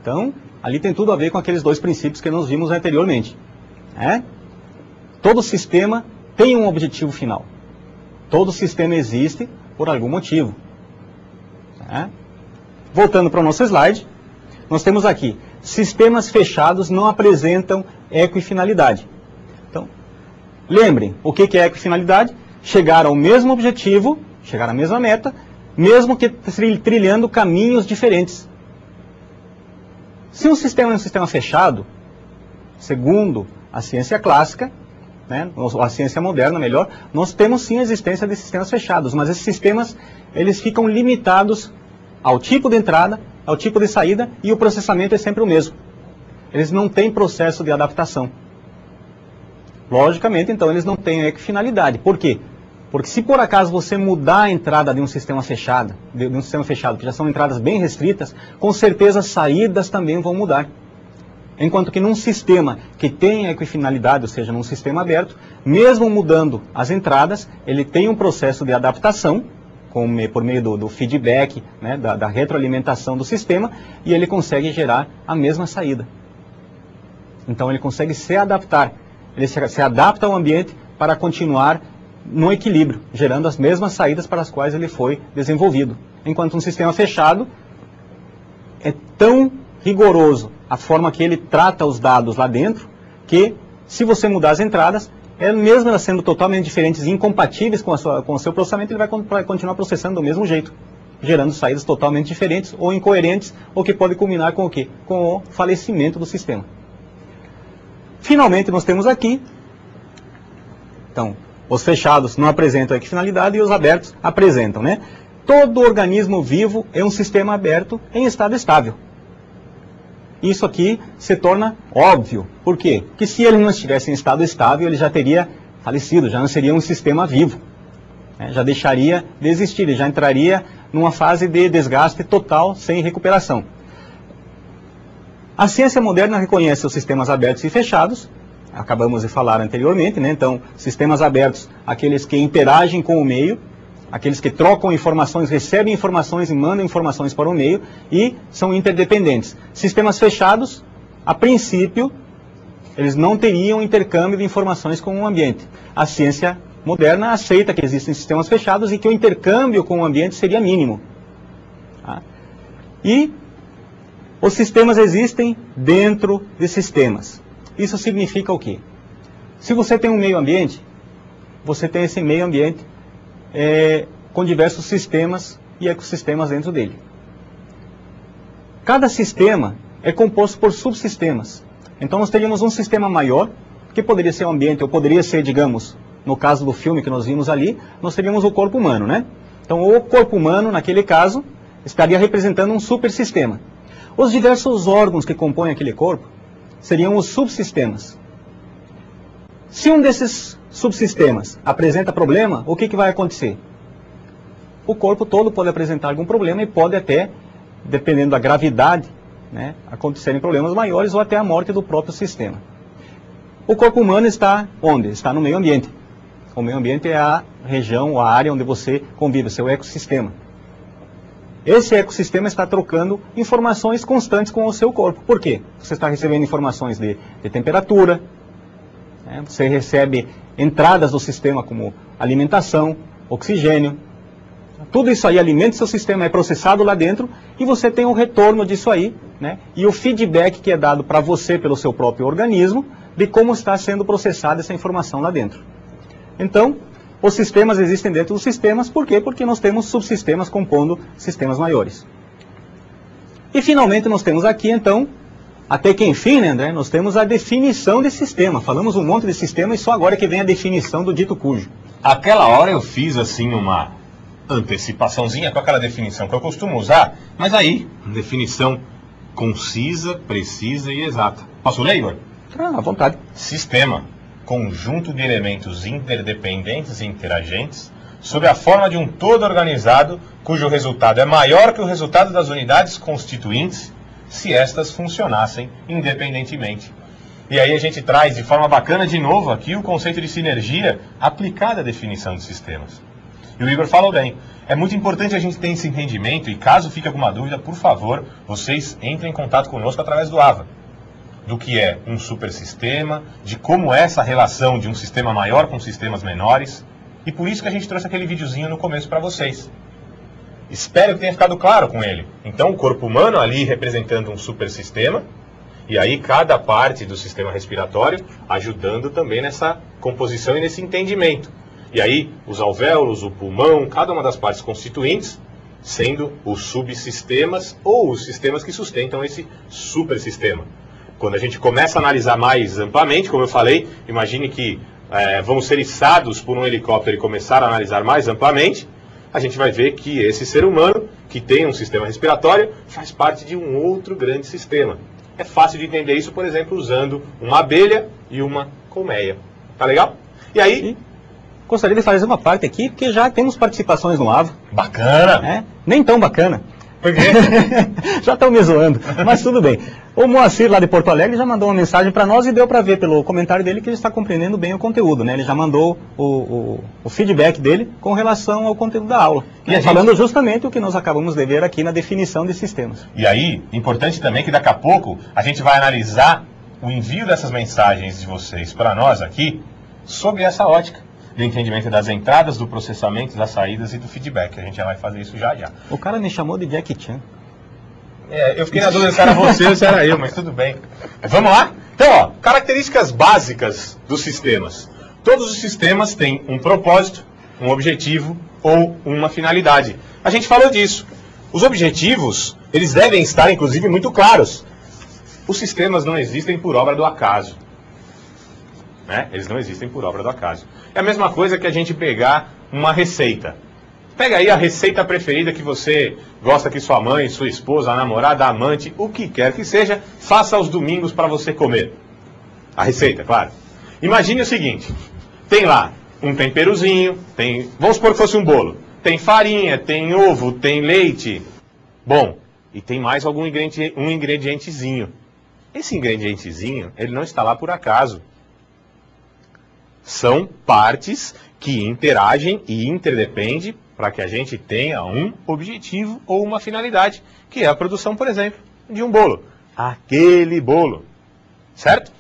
S2: Então, ali tem tudo a ver com aqueles dois princípios que nós vimos anteriormente. Todo sistema tem um objetivo final. Todo sistema existe por algum motivo. Voltando para o nosso slide, nós temos aqui, sistemas fechados não apresentam equifinalidade. Então, lembrem, o que é equifinalidade? Chegar ao mesmo objetivo, chegar à mesma meta, mesmo que trilhando caminhos diferentes. Se um sistema é um sistema fechado, segundo a ciência clássica, ou a ciência moderna, melhor, nós temos sim a existência de sistemas fechados, mas esses sistemas, eles ficam limitados ao tipo de entrada, ao tipo de saída, e o processamento é sempre o mesmo. Eles não têm processo de adaptação. Logicamente, então, eles não têm equifinalidade. Por quê? Porque se por acaso você mudar a entrada de um sistema fechado, que já são entradas bem restritas, com certeza as saídas também vão mudar. Enquanto que num sistema que tem equifinalidade, ou seja, num sistema aberto, mesmo mudando as entradas, ele tem um processo de adaptação, por meio do feedback, da retroalimentação do sistema, e ele consegue gerar a mesma saída. Então ele consegue se adaptar, ele se adapta ao ambiente para continuar no equilíbrio, gerando as mesmas saídas para as quais ele foi desenvolvido. Enquanto um sistema fechado é tão rigoroso a forma que ele trata os dados lá dentro, que se você mudar as entradas, mesmo elas sendo totalmente diferentes e incompatíveis com o seu processamento, ele vai continuar processando do mesmo jeito, gerando saídas totalmente diferentes ou incoerentes, o que pode culminar com o quê? Com o falecimento do sistema. Finalmente, nós temos aqui, então, os fechados não apresentam equifinalidade e os abertos apresentam, Todo organismo vivo é um sistema aberto em estado estável. Isso aqui se torna óbvio. Por quê? Porque se ele não estivesse em estado estável, ele já teria falecido, já não seria um sistema vivo. Já deixaria de existir, ele já entraria numa fase de desgaste total, sem recuperação. A ciência moderna reconhece os sistemas abertos e fechados, acabamos de falar anteriormente, Então, sistemas abertos, aqueles que interagem com o meio, aqueles que trocam informações, recebem informações e mandam informações para o meio e são interdependentes. Sistemas fechados, a princípio, eles não teriam intercâmbio de informações com o ambiente. A ciência moderna aceita que existem sistemas fechados e que o intercâmbio com o ambiente seria mínimo. E os sistemas existem dentro de sistemas. Isso significa o quê? Se você tem um meio ambiente, você tem esse meio ambiente com diversos sistemas e ecossistemas dentro dele. Cada sistema é composto por subsistemas. Então nós teríamos um sistema maior, que poderia ser o ambiente, ou poderia ser, digamos, no caso do filme que nós vimos ali, nós teríamos o corpo humano, né? Então o corpo humano, naquele caso, estaria representando um supersistema. Os diversos órgãos que compõem aquele corpo seriam os subsistemas. Se um desses subsistemas apresenta problema, o que vai acontecer? O corpo todo pode apresentar algum problema e pode até, dependendo da gravidade, né, acontecerem problemas maiores ou até a morte do próprio sistema. O corpo humano está onde? Está no meio ambiente. O meio ambiente é a região, a área onde você convive, o seu ecossistema. Esse ecossistema está trocando informações constantes com o seu corpo. Por quê? Você está recebendo informações de temperatura, né? Você recebe entradas do sistema como alimentação, oxigênio. Tudo isso aí alimenta seu sistema, é processado lá dentro e você tem o retorno disso aí, né? E o feedback que é dado para você pelo seu próprio organismo de como está sendo processada essa informação lá dentro. Então, os sistemas existem dentro dos sistemas, por quê? Porque nós temos subsistemas compondo sistemas maiores. E finalmente nós temos aqui, então, até que enfim, né, André, nós temos a definição de sistema. Falamos um monte de sistema e só agora que vem a definição do dito cujo.
S1: Aquela hora eu fiz assim uma antecipaçãozinha com aquela definição que eu costumo usar, mas aí, definição concisa, precisa e exata. Posso ler, Igor?
S2: À vontade.
S1: Sistema, conjunto de elementos interdependentes e interagentes, sob a forma de um todo organizado, cujo resultado é maior que o resultado das unidades constituintes, se estas funcionassem independentemente. E aí a gente traz de forma bacana de novo aqui o conceito de sinergia aplicado à definição de sistemas. E o Igor falou bem, é muito importante a gente ter esse entendimento e caso fique alguma dúvida, por favor, vocês entrem em contato conosco através do AVA. Do que é um supersistema, de como é essa relação de um sistema maior com sistemas menores. E por isso que a gente trouxe aquele videozinho no começo para vocês. Espero que tenha ficado claro com ele. Então o corpo humano ali representando um supersistema, e aí cada parte do sistema respiratório ajudando também nessa composição e nesse entendimento. E aí os alvéolos, o pulmão, cada uma das partes constituintes, sendo os subsistemas ou os sistemas que sustentam esse supersistema. Quando a gente começa a analisar mais amplamente, como eu falei, imagine que vamos ser içados por um helicóptero e começar a analisar mais amplamente, a gente vai ver que esse ser humano, que tem um sistema respiratório, faz parte de um outro grande sistema. É fácil de entender isso, por exemplo, usando uma abelha e uma colmeia. Tá legal? E aí...
S2: Sim. Gostaria de fazer uma parte aqui, porque já temos participações no AVA.
S1: Bacana!
S2: Nem tão bacana.
S1: Por quê?
S2: Já estão me zoando, mas tudo bem. O Moacir, lá de Porto Alegre, já mandou uma mensagem para nós e deu para ver pelo comentário dele que ele está compreendendo bem o conteúdo, né? Ele já mandou o feedback dele com relação ao conteúdo da aula. E falando justamente o que nós acabamos de ver aqui na definição de sistemas.
S1: E aí, importante também que daqui a pouco a gente vai analisar o envio dessas mensagens de vocês para nós aqui sobre essa ótica do entendimento das entradas, do processamento, das saídas e do feedback. A gente já vai fazer isso já.
S2: O cara me chamou de Jack Chan.
S1: Eu fiquei na dúvida se era você ou se era eu, mas tudo bem. Vamos lá? Então, ó, características básicas dos sistemas. Todos os sistemas têm um propósito, um objetivo ou uma finalidade. A gente falou disso. Os objetivos, eles devem estar, inclusive, muito claros. Os sistemas não existem por obra do acaso. Né? Eles não existem por obra do acaso. É a mesma coisa que a gente pegar uma receita. Pega aí a receita preferida que você gosta que sua mãe, sua esposa, a namorada, a amante, o que quer que seja, faça aos domingos para você comer. A receita, claro. Imagine o seguinte, tem lá um temperozinho, vamos supor que fosse um bolo. Tem farinha, tem ovo, tem leite. Bom, e tem mais algum ingredientezinho. Esse ingredientezinho, ele não está lá por acaso. São partes que interagem e interdependem para que a gente tenha um objetivo ou uma finalidade, que é a produção, por exemplo, de um bolo. Aquele bolo. Certo?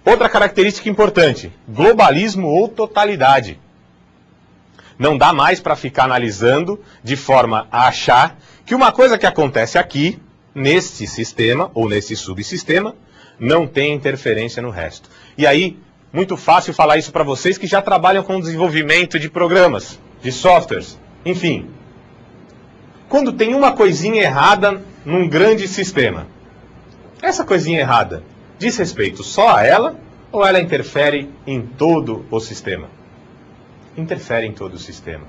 S1: Outra característica importante, globalismo ou totalidade. Não dá mais para ficar analisando de forma a achar que uma coisa que acontece aqui, neste sistema ou nesse subsistema, não tem interferência no resto. E aí, muito fácil falar isso para vocês que já trabalham com desenvolvimento de programas, de softwares, enfim. Quando tem uma coisinha errada num grande sistema, essa coisinha errada diz respeito só a ela ou ela interfere em todo o sistema? Interfere em todo o sistema.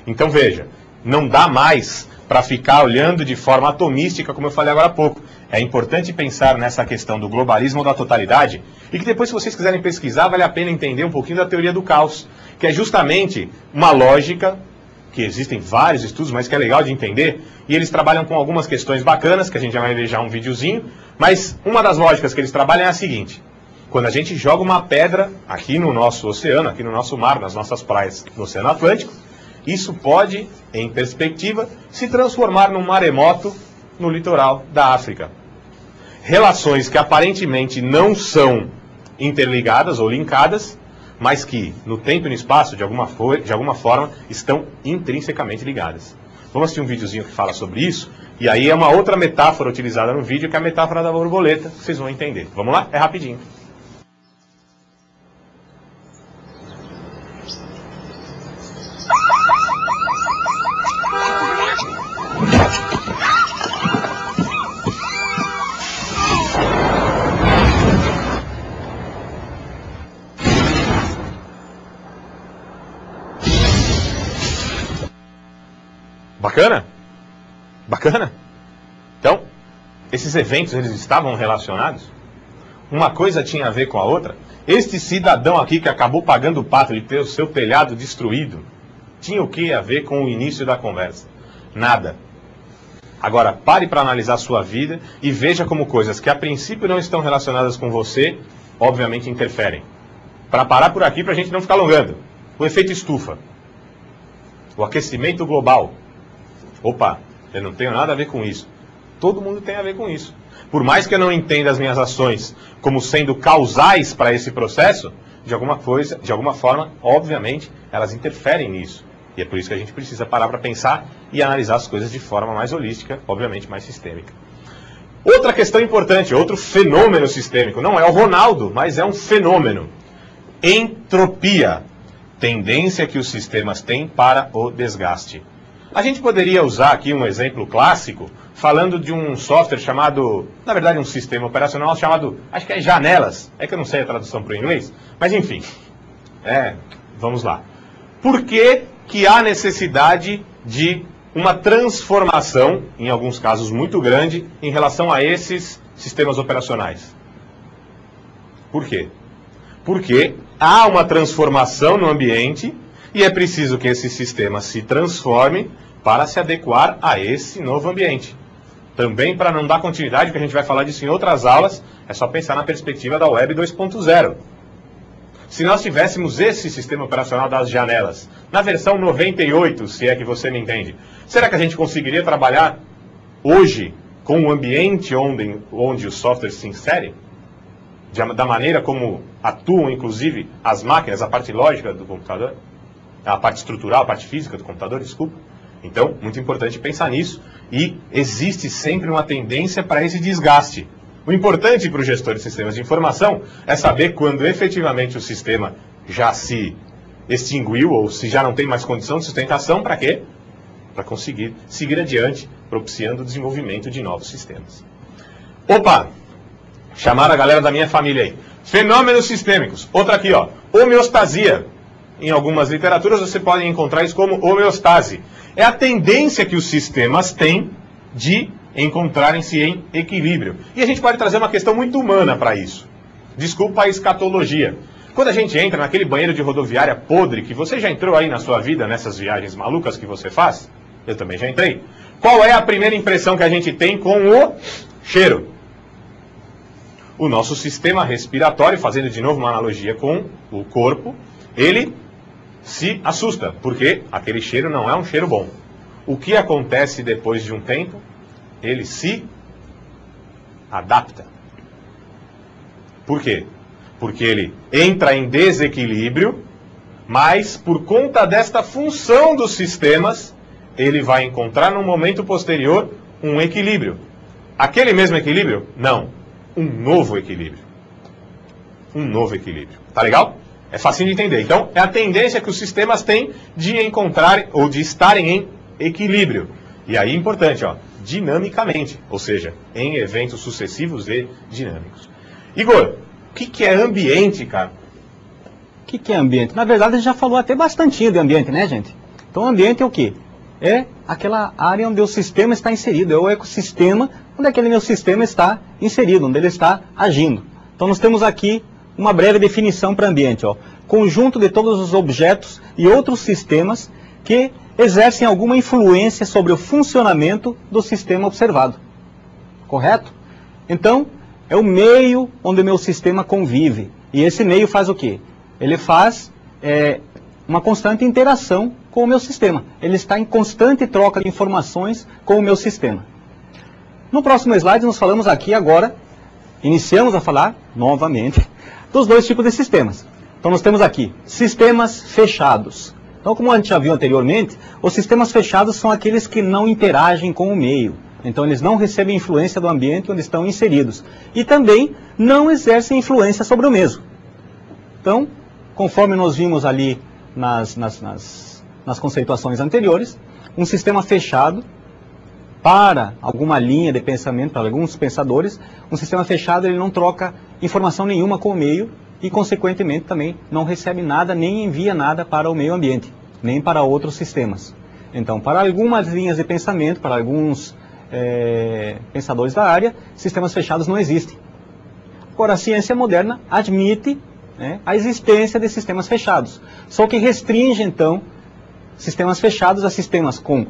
S1: Então veja, não dá mais para ficar olhando de forma atomística, como eu falei agora há pouco. É importante pensar nessa questão do globalismo ou da totalidade, e que depois, se vocês quiserem pesquisar, vale a pena entender um pouquinho da teoria do caos, que é justamente uma lógica, que existem vários estudos, mas que é legal de entender, e eles trabalham com algumas questões bacanas, que a gente já vai ver já um videozinho, mas uma das lógicas que eles trabalham é a seguinte: quando a gente joga uma pedra aqui no nosso oceano, aqui no nosso mar, nas nossas praias no Oceano Atlântico, isso pode, em perspectiva, se transformar num maremoto no litoral da África. Relações que aparentemente não são interligadas ou linkadas, mas que, no tempo e no espaço, de alguma forma, estão intrinsecamente ligadas. Vamos assistir um videozinho que fala sobre isso, e aí é uma outra metáfora utilizada no vídeo, que é a metáfora da borboleta, que vocês vão entender. Vamos lá? É rapidinho. Bacana? Bacana? Então, esses eventos, eles estavam relacionados? Uma coisa tinha a ver com a outra? Este cidadão aqui que acabou pagando o pato de ter o seu telhado destruído, tinha o que a ver com o início da conversa? Nada. Agora, pare para analisar a sua vida e veja como coisas que a princípio não estão relacionadas com você, obviamente interferem. Para parar por aqui, para a gente não ficar alongando. O efeito estufa. O aquecimento global. Opa, eu não tenho nada a ver com isso. Todo mundo tem a ver com isso. Por mais que eu não entenda as minhas ações como sendo causais para esse processo, de alguma forma, obviamente, elas interferem nisso. E é por isso que a gente precisa parar para pensar e analisar as coisas de forma mais holística, obviamente mais sistêmica. Outra questão importante, outro fenômeno sistêmico, não é o Ronaldo, mas é um fenômeno. Entropia, tendência que os sistemas têm para o desgaste. A gente poderia usar aqui um exemplo clássico, falando de um software chamado, na verdade um sistema operacional chamado, acho que é janelas, é que eu não sei a tradução para o inglês, mas enfim, vamos lá. Por que que há necessidade de uma transformação, em alguns casos muito grande, em relação a esses sistemas operacionais? Por quê? Porque há uma transformação no ambiente e é preciso que esse sistema se transforme para se adequar a esse novo ambiente. Também para não dar continuidade, que a gente vai falar disso em outras aulas, é só pensar na perspectiva da Web 2.0. Se nós tivéssemos esse sistema operacional das janelas, na versão 98, se é que você me entende, será que a gente conseguiria trabalhar hoje com o ambiente onde os softwares se inserem? Da maneira como atuam, inclusive, as máquinas, a parte lógica do computador? A parte estrutural, a parte física do computador, desculpa. Então, muito importante pensar nisso. E existe sempre uma tendência para esse desgaste. O importante para o gestor de sistemas de informação é saber quando efetivamente o sistema já se extinguiu ou se já não tem mais condição de sustentação, para quê? Para conseguir seguir adiante, propiciando o desenvolvimento de novos sistemas. Opa! Chamaram a galera da minha família aí. Fenômenos sistêmicos. Outra aqui, ó. Homeostasia. Em algumas literaturas você pode encontrar isso como homeostase. É a tendência que os sistemas têm de encontrarem-se em equilíbrio. E a gente pode trazer uma questão muito humana para isso. Desculpa a escatologia. Quando a gente entra naquele banheiro de rodoviária podre, que você já entrou aí na sua vida, nessas viagens malucas que você faz, eu também já entrei, qual é a primeira impressão que a gente tem com o cheiro? O nosso sistema respiratório, fazendo de novo uma analogia com o corpo, ele se assusta, porque aquele cheiro não é um cheiro bom. O que acontece depois de um tempo? Ele se adapta. Por quê? Porque ele entra em desequilíbrio, mas por conta desta função dos sistemas, ele vai encontrar num momento posterior um equilíbrio. Aquele mesmo equilíbrio? Não. um novo equilíbrio. Um novo equilíbrio. Tá legal? É facinho de entender. Então, é a tendência que os sistemas têm de encontrar ou de estarem em equilíbrio. E aí, importante, ó, dinamicamente, ou seja, em eventos sucessivos e dinâmicos. Igor, o que é ambiente, cara?
S2: O que é ambiente? Na verdade, a gente já falou até bastantinho de ambiente, né, gente? Então, ambiente é o quê? É aquela área onde o sistema está inserido, é o ecossistema onde aquele meu sistema está inserido, onde ele está agindo. Então, nós temos aqui uma breve definição para ambiente, ó. Conjunto de todos os objetos e outros sistemas que exercem alguma influência sobre o funcionamento do sistema observado. Correto? Então, é o meio onde o meu sistema convive. E esse meio faz o quê? Ele faz uma constante interação com o meu sistema. Ele está em constante troca de informações com o meu sistema. No próximo slide, nós falamos aqui agora, iniciamos a falar novamente dos dois tipos de sistemas. Então, nós temos aqui sistemas fechados. Então, como a gente já viu anteriormente, os sistemas fechados são aqueles que não interagem com o meio. Então, eles não recebem influência do ambiente onde estão inseridos. E também não exercem influência sobre o mesmo. Então, conforme nós vimos ali nas conceituações anteriores, um sistema fechado, para alguma linha de pensamento, para alguns pensadores, um sistema fechado ele não troca informação nenhuma com o meio e, consequentemente, também não recebe nada, nem envia nada para o meio ambiente, nem para outros sistemas. Então, para algumas linhas de pensamento, para alguns pensadores da área, sistemas fechados não existem. Agora, a ciência moderna admite a existência de sistemas fechados, só que restringe, então, sistemas fechados a sistemas com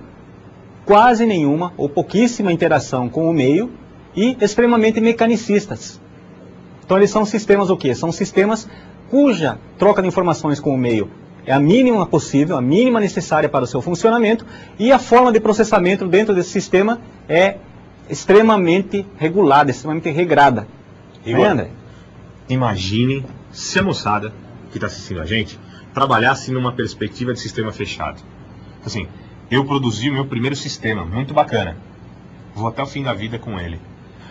S2: quase nenhuma ou pouquíssima interação com o meio e extremamente mecanicistas. Então, eles são sistemas o quê? São sistemas cuja troca de informações com o meio é a mínima possível, a mínima necessária para o seu funcionamento, e a forma de processamento dentro desse sistema é extremamente regulada, extremamente regrada.
S1: Igor, André? Imagine se a moçada que está assistindo a gente trabalhasse numa perspectiva de sistema fechado. Assim, eu produzi o meu primeiro sistema, muito bacana. Vou até o fim da vida com ele.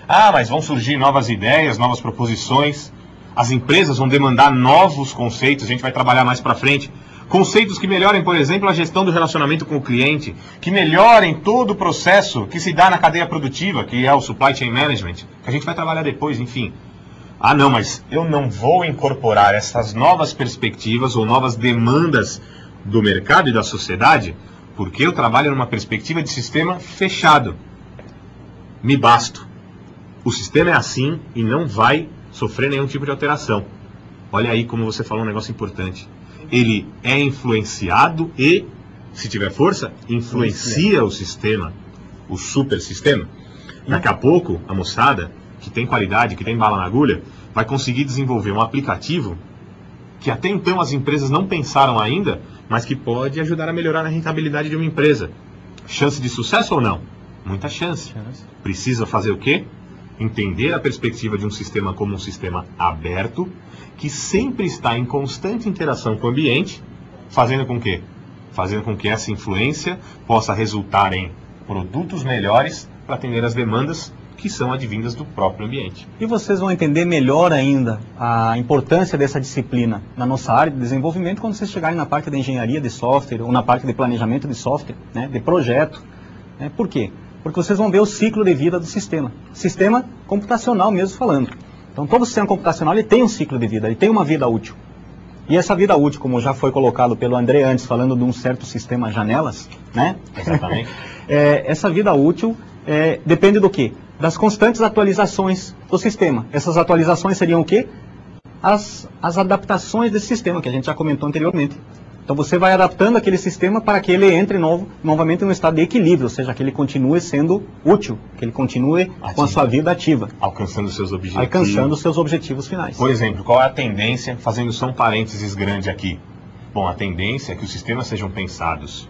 S1: Ah, mas vão surgir novas ideias, novas proposições. As empresas vão demandar novos conceitos, a gente vai trabalhar mais para frente. Conceitos que melhorem, por exemplo, a gestão do relacionamento com o cliente, que melhorem todo o processo que se dá na cadeia produtiva, que é o Supply Chain Management, que a gente vai trabalhar depois, enfim. Ah, não, mas eu não vou incorporar essas novas perspectivas ou novas demandas do mercado e da sociedade, porque eu trabalho numa perspectiva de sistema fechado. Me basto. O sistema é assim e não vai sofrer nenhum tipo de alteração. Olha aí como você falou um negócio importante. Ele é influenciado e, se tiver força, influencia o sistema, o super sistema. Daqui a pouco, a moçada, que tem qualidade, que tem bala na agulha, vai conseguir desenvolver um aplicativo que até então as empresas não pensaram ainda, mas que pode ajudar a melhorar a rentabilidade de uma empresa. Chance de sucesso ou não? Muita chance. Precisa fazer o quê? Entender a perspectiva de um sistema como um sistema aberto, que sempre está em constante interação com o ambiente, fazendo com que? Fazendo com que essa influência possa resultar em produtos melhores para atender as demandas que são advindas do próprio ambiente.
S2: E vocês vão entender melhor ainda a importância dessa disciplina na nossa área de desenvolvimento quando vocês chegarem na parte de engenharia de software ou na parte de planejamento de software, de projeto. Por quê? Porque vocês vão ver o ciclo de vida do sistema. Sistema computacional mesmo falando. Então, todo sistema computacional ele tem um ciclo de vida, ele tem uma vida útil. E essa vida útil, como já foi colocado pelo André antes, falando de um certo sistema janelas,
S1: Exatamente.
S2: Essa vida útil depende do quê? Das constantes atualizações do sistema. Essas atualizações seriam o quê? As adaptações desse sistema, que a gente já comentou anteriormente. Então você vai adaptando aquele sistema para que ele entre novamente no estado de equilíbrio, ou seja, que ele continue sendo útil, que ele continue com a sua vida ativa.
S1: Alcançando seus objetivos.
S2: Alcançando os seus objetivos finais.
S1: Por exemplo, qual é a tendência, fazendo só um parênteses grande aqui? Bom, a tendência é que os sistemas sejam pensados,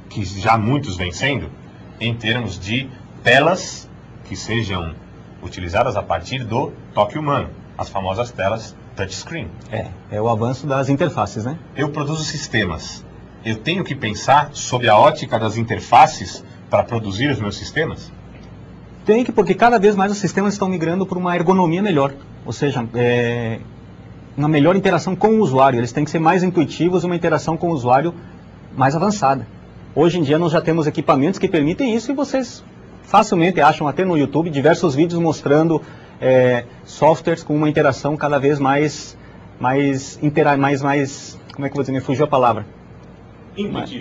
S1: que já muitos vêm sendo, em termos de telas que sejam utilizadas a partir do toque humano, as famosas telas touchscreen.
S2: É o avanço das interfaces, né?
S1: Eu produzo sistemas. Eu tenho que pensar sobre a ótica das interfaces para produzir os meus sistemas?
S2: Tem que, porque cada vez mais os sistemas estão migrando para uma ergonomia melhor, ou seja, uma melhor interação com o usuário. Eles têm que ser mais intuitivos, uma interação com o usuário mais avançada. Hoje em dia nós já temos equipamentos que permitem isso e vocês facilmente acham até no YouTube diversos vídeos mostrando softwares com uma interação cada vez mais, como é que eu vou dizer, me fugiu a palavra?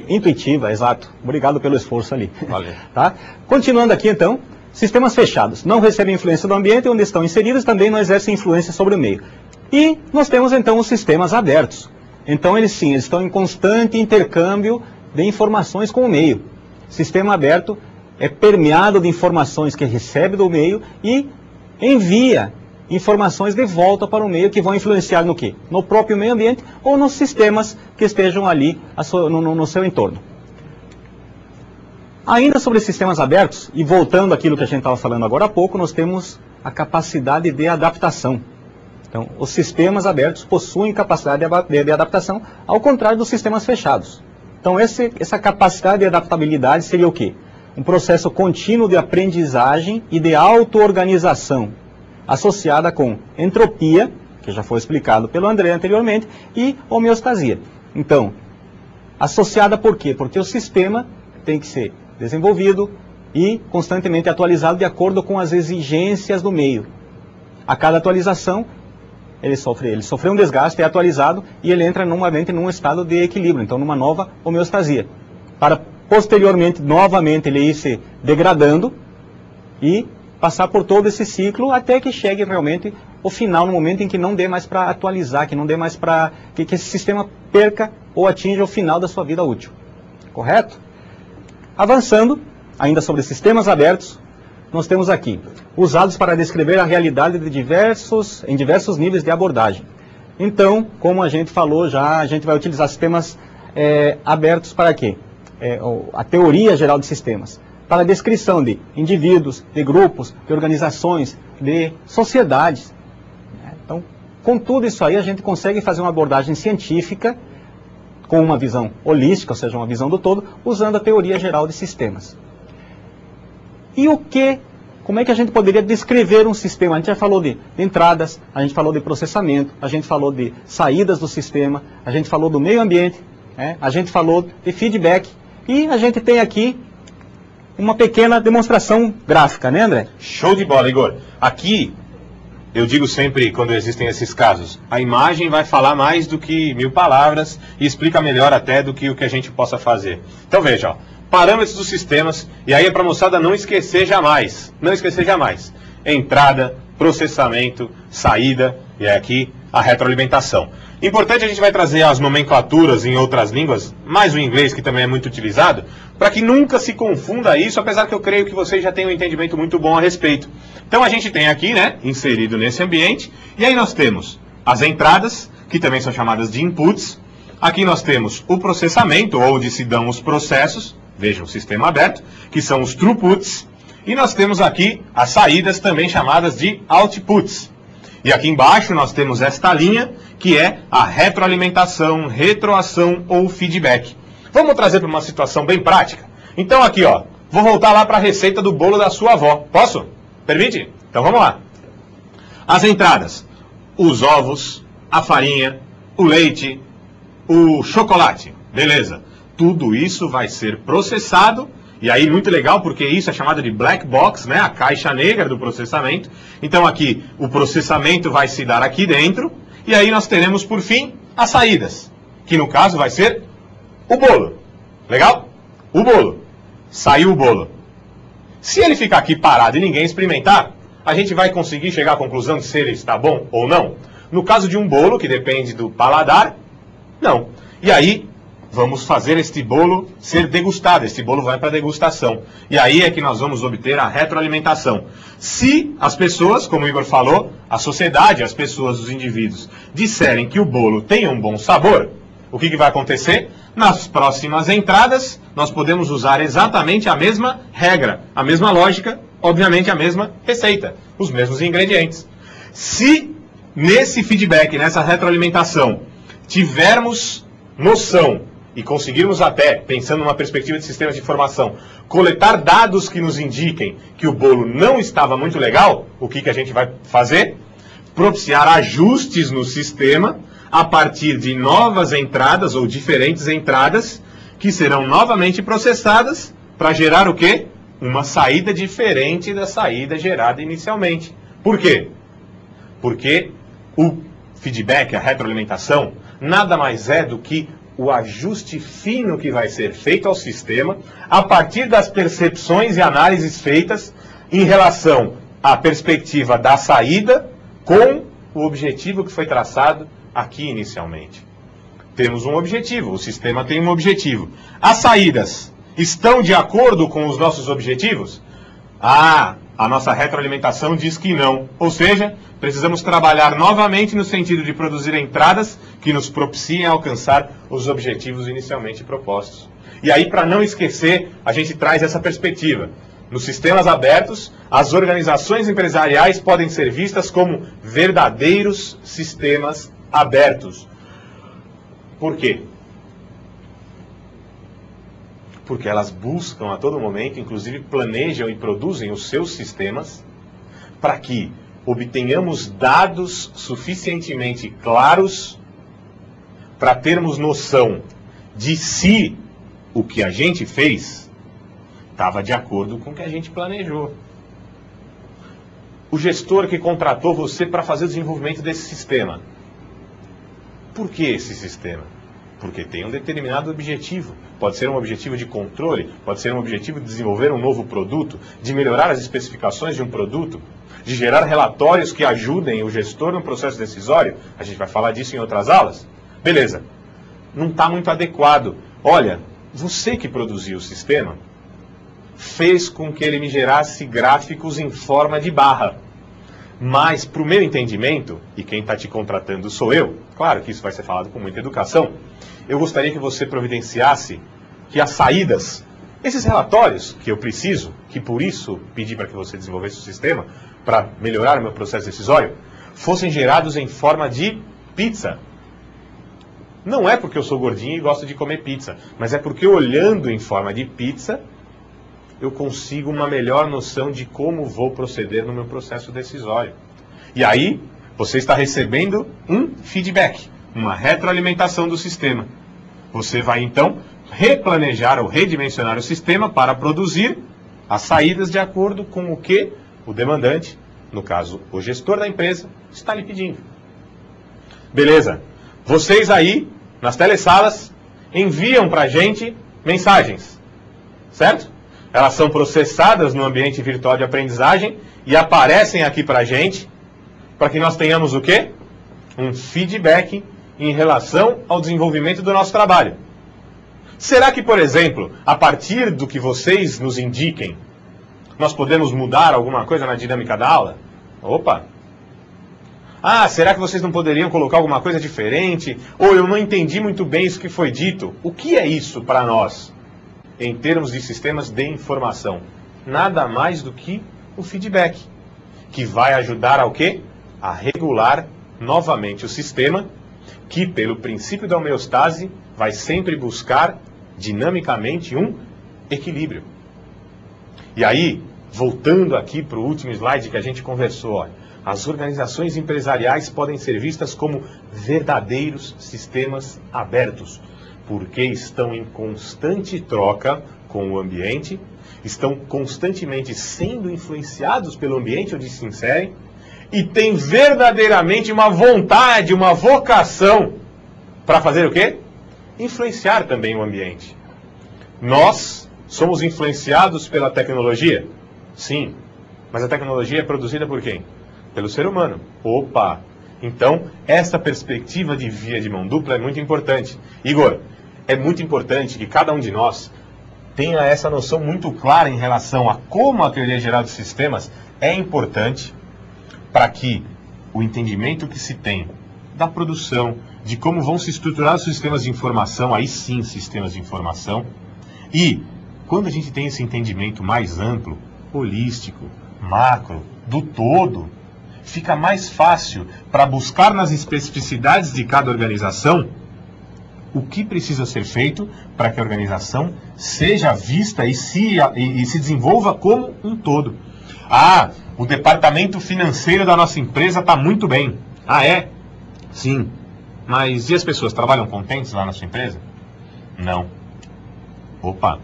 S2: Intuitiva, exato. Obrigado pelo esforço ali.
S1: Valeu.
S2: Tá? Continuando aqui então, sistemas fechados. Não recebem influência do ambiente onde estão inseridos, também não exercem influência sobre o meio. E nós temos então os sistemas abertos. Então eles sim, eles estão em constante intercâmbio de informações com o meio. Sistema aberto é permeado de informações que recebe do meio e envia informações de volta para o meio que vão influenciar no quê? No próprio meio ambiente ou nos sistemas que estejam ali no seu entorno. Ainda sobre sistemas abertos, e voltando àquilo que a gente estava falando agora há pouco, nós temos a capacidade de adaptação. Então, os sistemas abertos possuem capacidade de adaptação, ao contrário dos sistemas fechados. Então, essa capacidade de adaptabilidade seria o quê? Um processo contínuo de aprendizagem e de auto-organização, associada com entropia, que já foi explicado pelo André anteriormente, e homeostasia. Então, associada por quê? Porque o sistema tem que ser desenvolvido e constantemente atualizado de acordo com as exigências do meio. A cada atualização, ele sofre um desgaste, é atualizado e ele entra novamente num estado de equilíbrio, então numa nova homeostasia. Para posteriormente, novamente, ele ir se degradando e passar por todo esse ciclo até que chegue realmente o final, no momento em que não dê mais para atualizar, que não dê mais para que esse sistema perca ou atinja o final da sua vida útil. Correto? Avançando, ainda sobre sistemas abertos, nós temos aqui, usados para descrever a realidade em diversos níveis de abordagem. Então, como a gente falou já, a gente vai utilizar sistemas abertos para quê? A teoria geral de sistemas. Para a descrição de indivíduos, de grupos, de organizações, de sociedades. Então, com tudo isso aí, a gente consegue fazer uma abordagem científica com uma visão holística, ou seja, uma visão do todo, usando a teoria geral de sistemas. E como é que a gente poderia descrever um sistema? A gente já falou de entradas, a gente falou de processamento, a gente falou de saídas do sistema, a gente falou do meio ambiente, a gente falou de feedback, e a gente tem aqui uma pequena demonstração gráfica, né, André?
S1: Show de bola, Igor. Aqui, eu digo sempre, quando existem esses casos, a imagem vai falar mais do que 1000 palavras e explica melhor até do que o que a gente possa fazer. Então veja, ó, parâmetros dos sistemas, e aí é para a moçada não esquecer jamais, entrada, processamento, saída, e aqui a retroalimentação. Importante, a gente vai trazer as nomenclaturas em outras línguas, mais o inglês, que também é muito utilizado, para que nunca se confunda isso, apesar que eu creio que vocês já têm um entendimento muito bom a respeito. Então a gente tem aqui, inserido nesse ambiente, e aí nós temos as entradas, que também são chamadas de inputs. Aqui nós temos o processamento, onde se dão os processos, vejam, o sistema aberto, que são os throughputs, e nós temos aqui as saídas, também chamadas de outputs. E aqui embaixo nós temos esta linha, que é a retroalimentação, retroação ou feedback. Vamos trazer para uma situação bem prática? Então aqui, ó, vou voltar lá para a receita do bolo da sua avó. Posso? Permite? Então vamos lá. As entradas: os ovos, a farinha, o leite, o chocolate. Beleza. Tudo isso vai ser processado. E aí, muito legal, porque isso é chamado de black box, a caixa negra do processamento. Então aqui, o processamento vai se dar aqui dentro. E aí nós teremos, por fim, as saídas, que no caso vai ser o bolo. Legal? O bolo. Saiu o bolo. Se ele ficar aqui parado e ninguém experimentar, a gente vai conseguir chegar à conclusão de se ele está bom ou não? No caso de um bolo, que depende do paladar, não. E aí, vamos fazer este bolo ser degustado. Este bolo vai para degustação. E aí é que nós vamos obter a retroalimentação. Se as pessoas, como o Igor falou, a sociedade, as pessoas, os indivíduos, disserem que o bolo tem um bom sabor, o que vai acontecer? Nas próximas entradas, nós podemos usar exatamente a mesma regra, a mesma lógica, obviamente a mesma receita, os mesmos ingredientes. Se nesse feedback, nessa retroalimentação, tivermos noção e conseguirmos até, pensando numa perspectiva de sistemas de informação, coletar dados que nos indiquem que o bolo não estava muito legal, o que a gente vai fazer? Propiciar ajustes no sistema a partir de novas entradas ou diferentes entradas que serão novamente processadas para gerar o quê? Uma saída diferente da saída gerada inicialmente. Por quê? Porque o feedback, a retroalimentação, nada mais é do que o ajuste fino que vai ser feito ao sistema a partir das percepções e análises feitas em relação à perspectiva da saída com o objetivo que foi traçado aqui inicialmente. Temos um objetivo, o sistema tem um objetivo. As saídas estão de acordo com os nossos objetivos? A nossa retroalimentação diz que não. Ou seja, precisamos trabalhar novamente no sentido de produzir entradas que nos propiciem alcançar os objetivos inicialmente propostos. E aí, para não esquecer, a gente traz essa perspectiva. Nos sistemas abertos, as organizações empresariais podem ser vistas como verdadeiros sistemas abertos. Por quê? Porque elas buscam a todo momento, inclusive planejam e produzem os seus sistemas para que obtenhamos dados suficientemente claros para termos noção de se o que a gente fez estava de acordo com o que a gente planejou. O gestor que contratou você para fazer o desenvolvimento desse sistema. Por que esse sistema? Porque tem um determinado objetivo. Pode ser um objetivo de controle, pode ser um objetivo de desenvolver um novo produto, de melhorar as especificações de um produto, de gerar relatórios que ajudem o gestor no processo decisório. A gente vai falar disso em outras aulas. Beleza. Não está muito adequado. Olha, você que produziu o sistema fez com que ele me gerasse gráficos em forma de barra. Mas, para o meu entendimento, e quem está te contratando sou eu, claro que isso vai ser falado com muita educação, eu gostaria que você providenciasse que as saídas, esses relatórios que eu preciso, que por isso pedi para que você desenvolvesse o sistema, para melhorar o meu processo decisório, fossem gerados em forma de pizza. Não é porque eu sou gordinho e gosto de comer pizza, mas é porque olhando em forma de pizza, eu consigo uma melhor noção de como vou proceder no meu processo decisório. E aí, você está recebendo um feedback, uma retroalimentação do sistema. Você vai, então, replanejar ou redimensionar o sistema para produzir as saídas de acordo com o que o demandante, no caso, o gestor da empresa, está lhe pedindo. Beleza. Vocês aí, nas telesalas, enviam para a gente mensagens, certo? Elas são processadas no ambiente virtual de aprendizagem e aparecem aqui para a gente, para que nós tenhamos o quê? Um feedback em relação ao desenvolvimento do nosso trabalho. Será que, por exemplo, a partir do que vocês nos indiquem, nós podemos mudar alguma coisa na dinâmica da aula? Opa! Ah, será que vocês não poderiam colocar alguma coisa diferente? Ou eu não entendi muito bem isso que foi dito. O que é isso para nós? Em termos de sistemas de informação, nada mais do que o feedback, que vai ajudar ao quê? A regular novamente o sistema, que pelo princípio da homeostase vai sempre buscar dinamicamente um equilíbrio. E aí, voltando aqui para o último slide que a gente conversou, olha, as organizações empresariais podem ser vistas como verdadeiros sistemas abertos, porque estão em constante troca com o ambiente, estão constantemente sendo influenciados pelo ambiente onde se inserem e têm verdadeiramente uma vontade, uma vocação para fazer o quê? Influenciar também o ambiente. Nós somos influenciados pela tecnologia? Sim. Mas a tecnologia é produzida por quem? Pelo ser humano. Opa! Então, essa perspectiva de via de mão dupla é muito importante. Igor, é muito importante que cada um de nós tenha essa noção muito clara em relação a como a teoria geral dos sistemas é importante para que o entendimento que se tem da produção, de como vão se estruturar os sistemas de informação, aí sim sistemas de informação, e quando a gente tem esse entendimento mais amplo, holístico, macro, do todo, fica mais fácil para buscar nas especificidades de cada organização o que precisa ser feito para que a organização seja vista e se desenvolva como um todo. Ah, o departamento financeiro da nossa empresa está muito bem. Ah, é? Sim. Mas e as pessoas trabalham contentes lá na sua empresa? Não. Opa.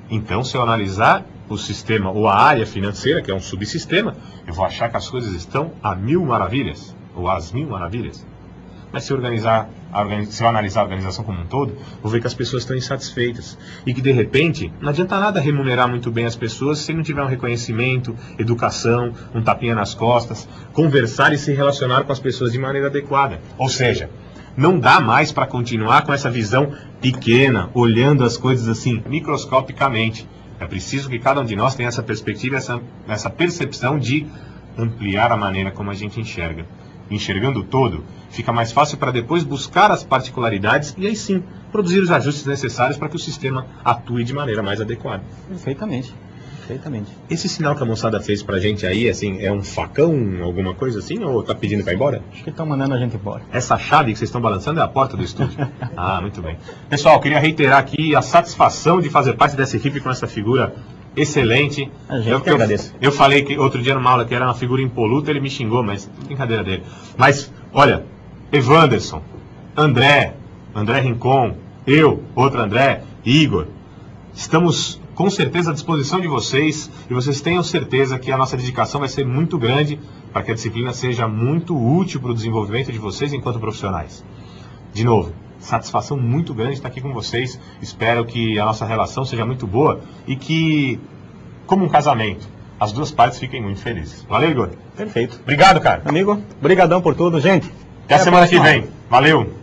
S1: Então, se eu analisar o sistema ou a área financeira, que é um subsistema, eu vou achar que as coisas estão a mil maravilhas, ou às mil maravilhas. Mas se eu analisar a organização como um todo, vou ver que as pessoas estão insatisfeitas. E que, de repente, não adianta nada remunerar muito bem as pessoas se não tiver um reconhecimento, educação, um tapinha nas costas, conversar e se relacionar com as pessoas de maneira adequada. Ou seja, não dá mais para continuar com essa visão pequena, olhando as coisas assim, microscopicamente. É preciso que cada um de nós tenha essa perspectiva, essa percepção de ampliar a maneira como a gente enxerga. Enxergando o todo, fica mais fácil para depois buscar as particularidades e aí sim, produzir os ajustes necessários para que o sistema atue de maneira mais adequada.
S2: Perfeitamente. Perfeitamente.
S1: Esse sinal que a moçada fez pra gente aí, assim, é um facão, alguma coisa assim, ou tá pedindo para ir embora?
S2: Acho que estão mandando a gente embora.
S1: Essa chave que vocês estão balançando é a porta do estúdio. Ah, muito bem. Pessoal, queria reiterar aqui a satisfação de fazer parte dessa equipe com essa figura excelente.
S2: A gente que agradece.
S1: Eu falei que outro dia numa aula que era uma figura impoluta, ele me xingou, mas brincadeira dele. Mas, olha, Evanderson, André Rincon, eu, outro André, Igor, estamos com certeza à disposição de vocês e vocês tenham certeza que a nossa dedicação vai ser muito grande para que a disciplina seja muito útil para o desenvolvimento de vocês enquanto profissionais. De novo, satisfação muito grande estar aqui com vocês. Espero que a nossa relação seja muito boa e que, como um casamento, as duas partes fiquem muito felizes. Valeu, Igor?
S2: Perfeito.
S1: Obrigado, cara.
S2: Amigo, brigadão por tudo, gente.
S1: Até a semana que vem. Valeu.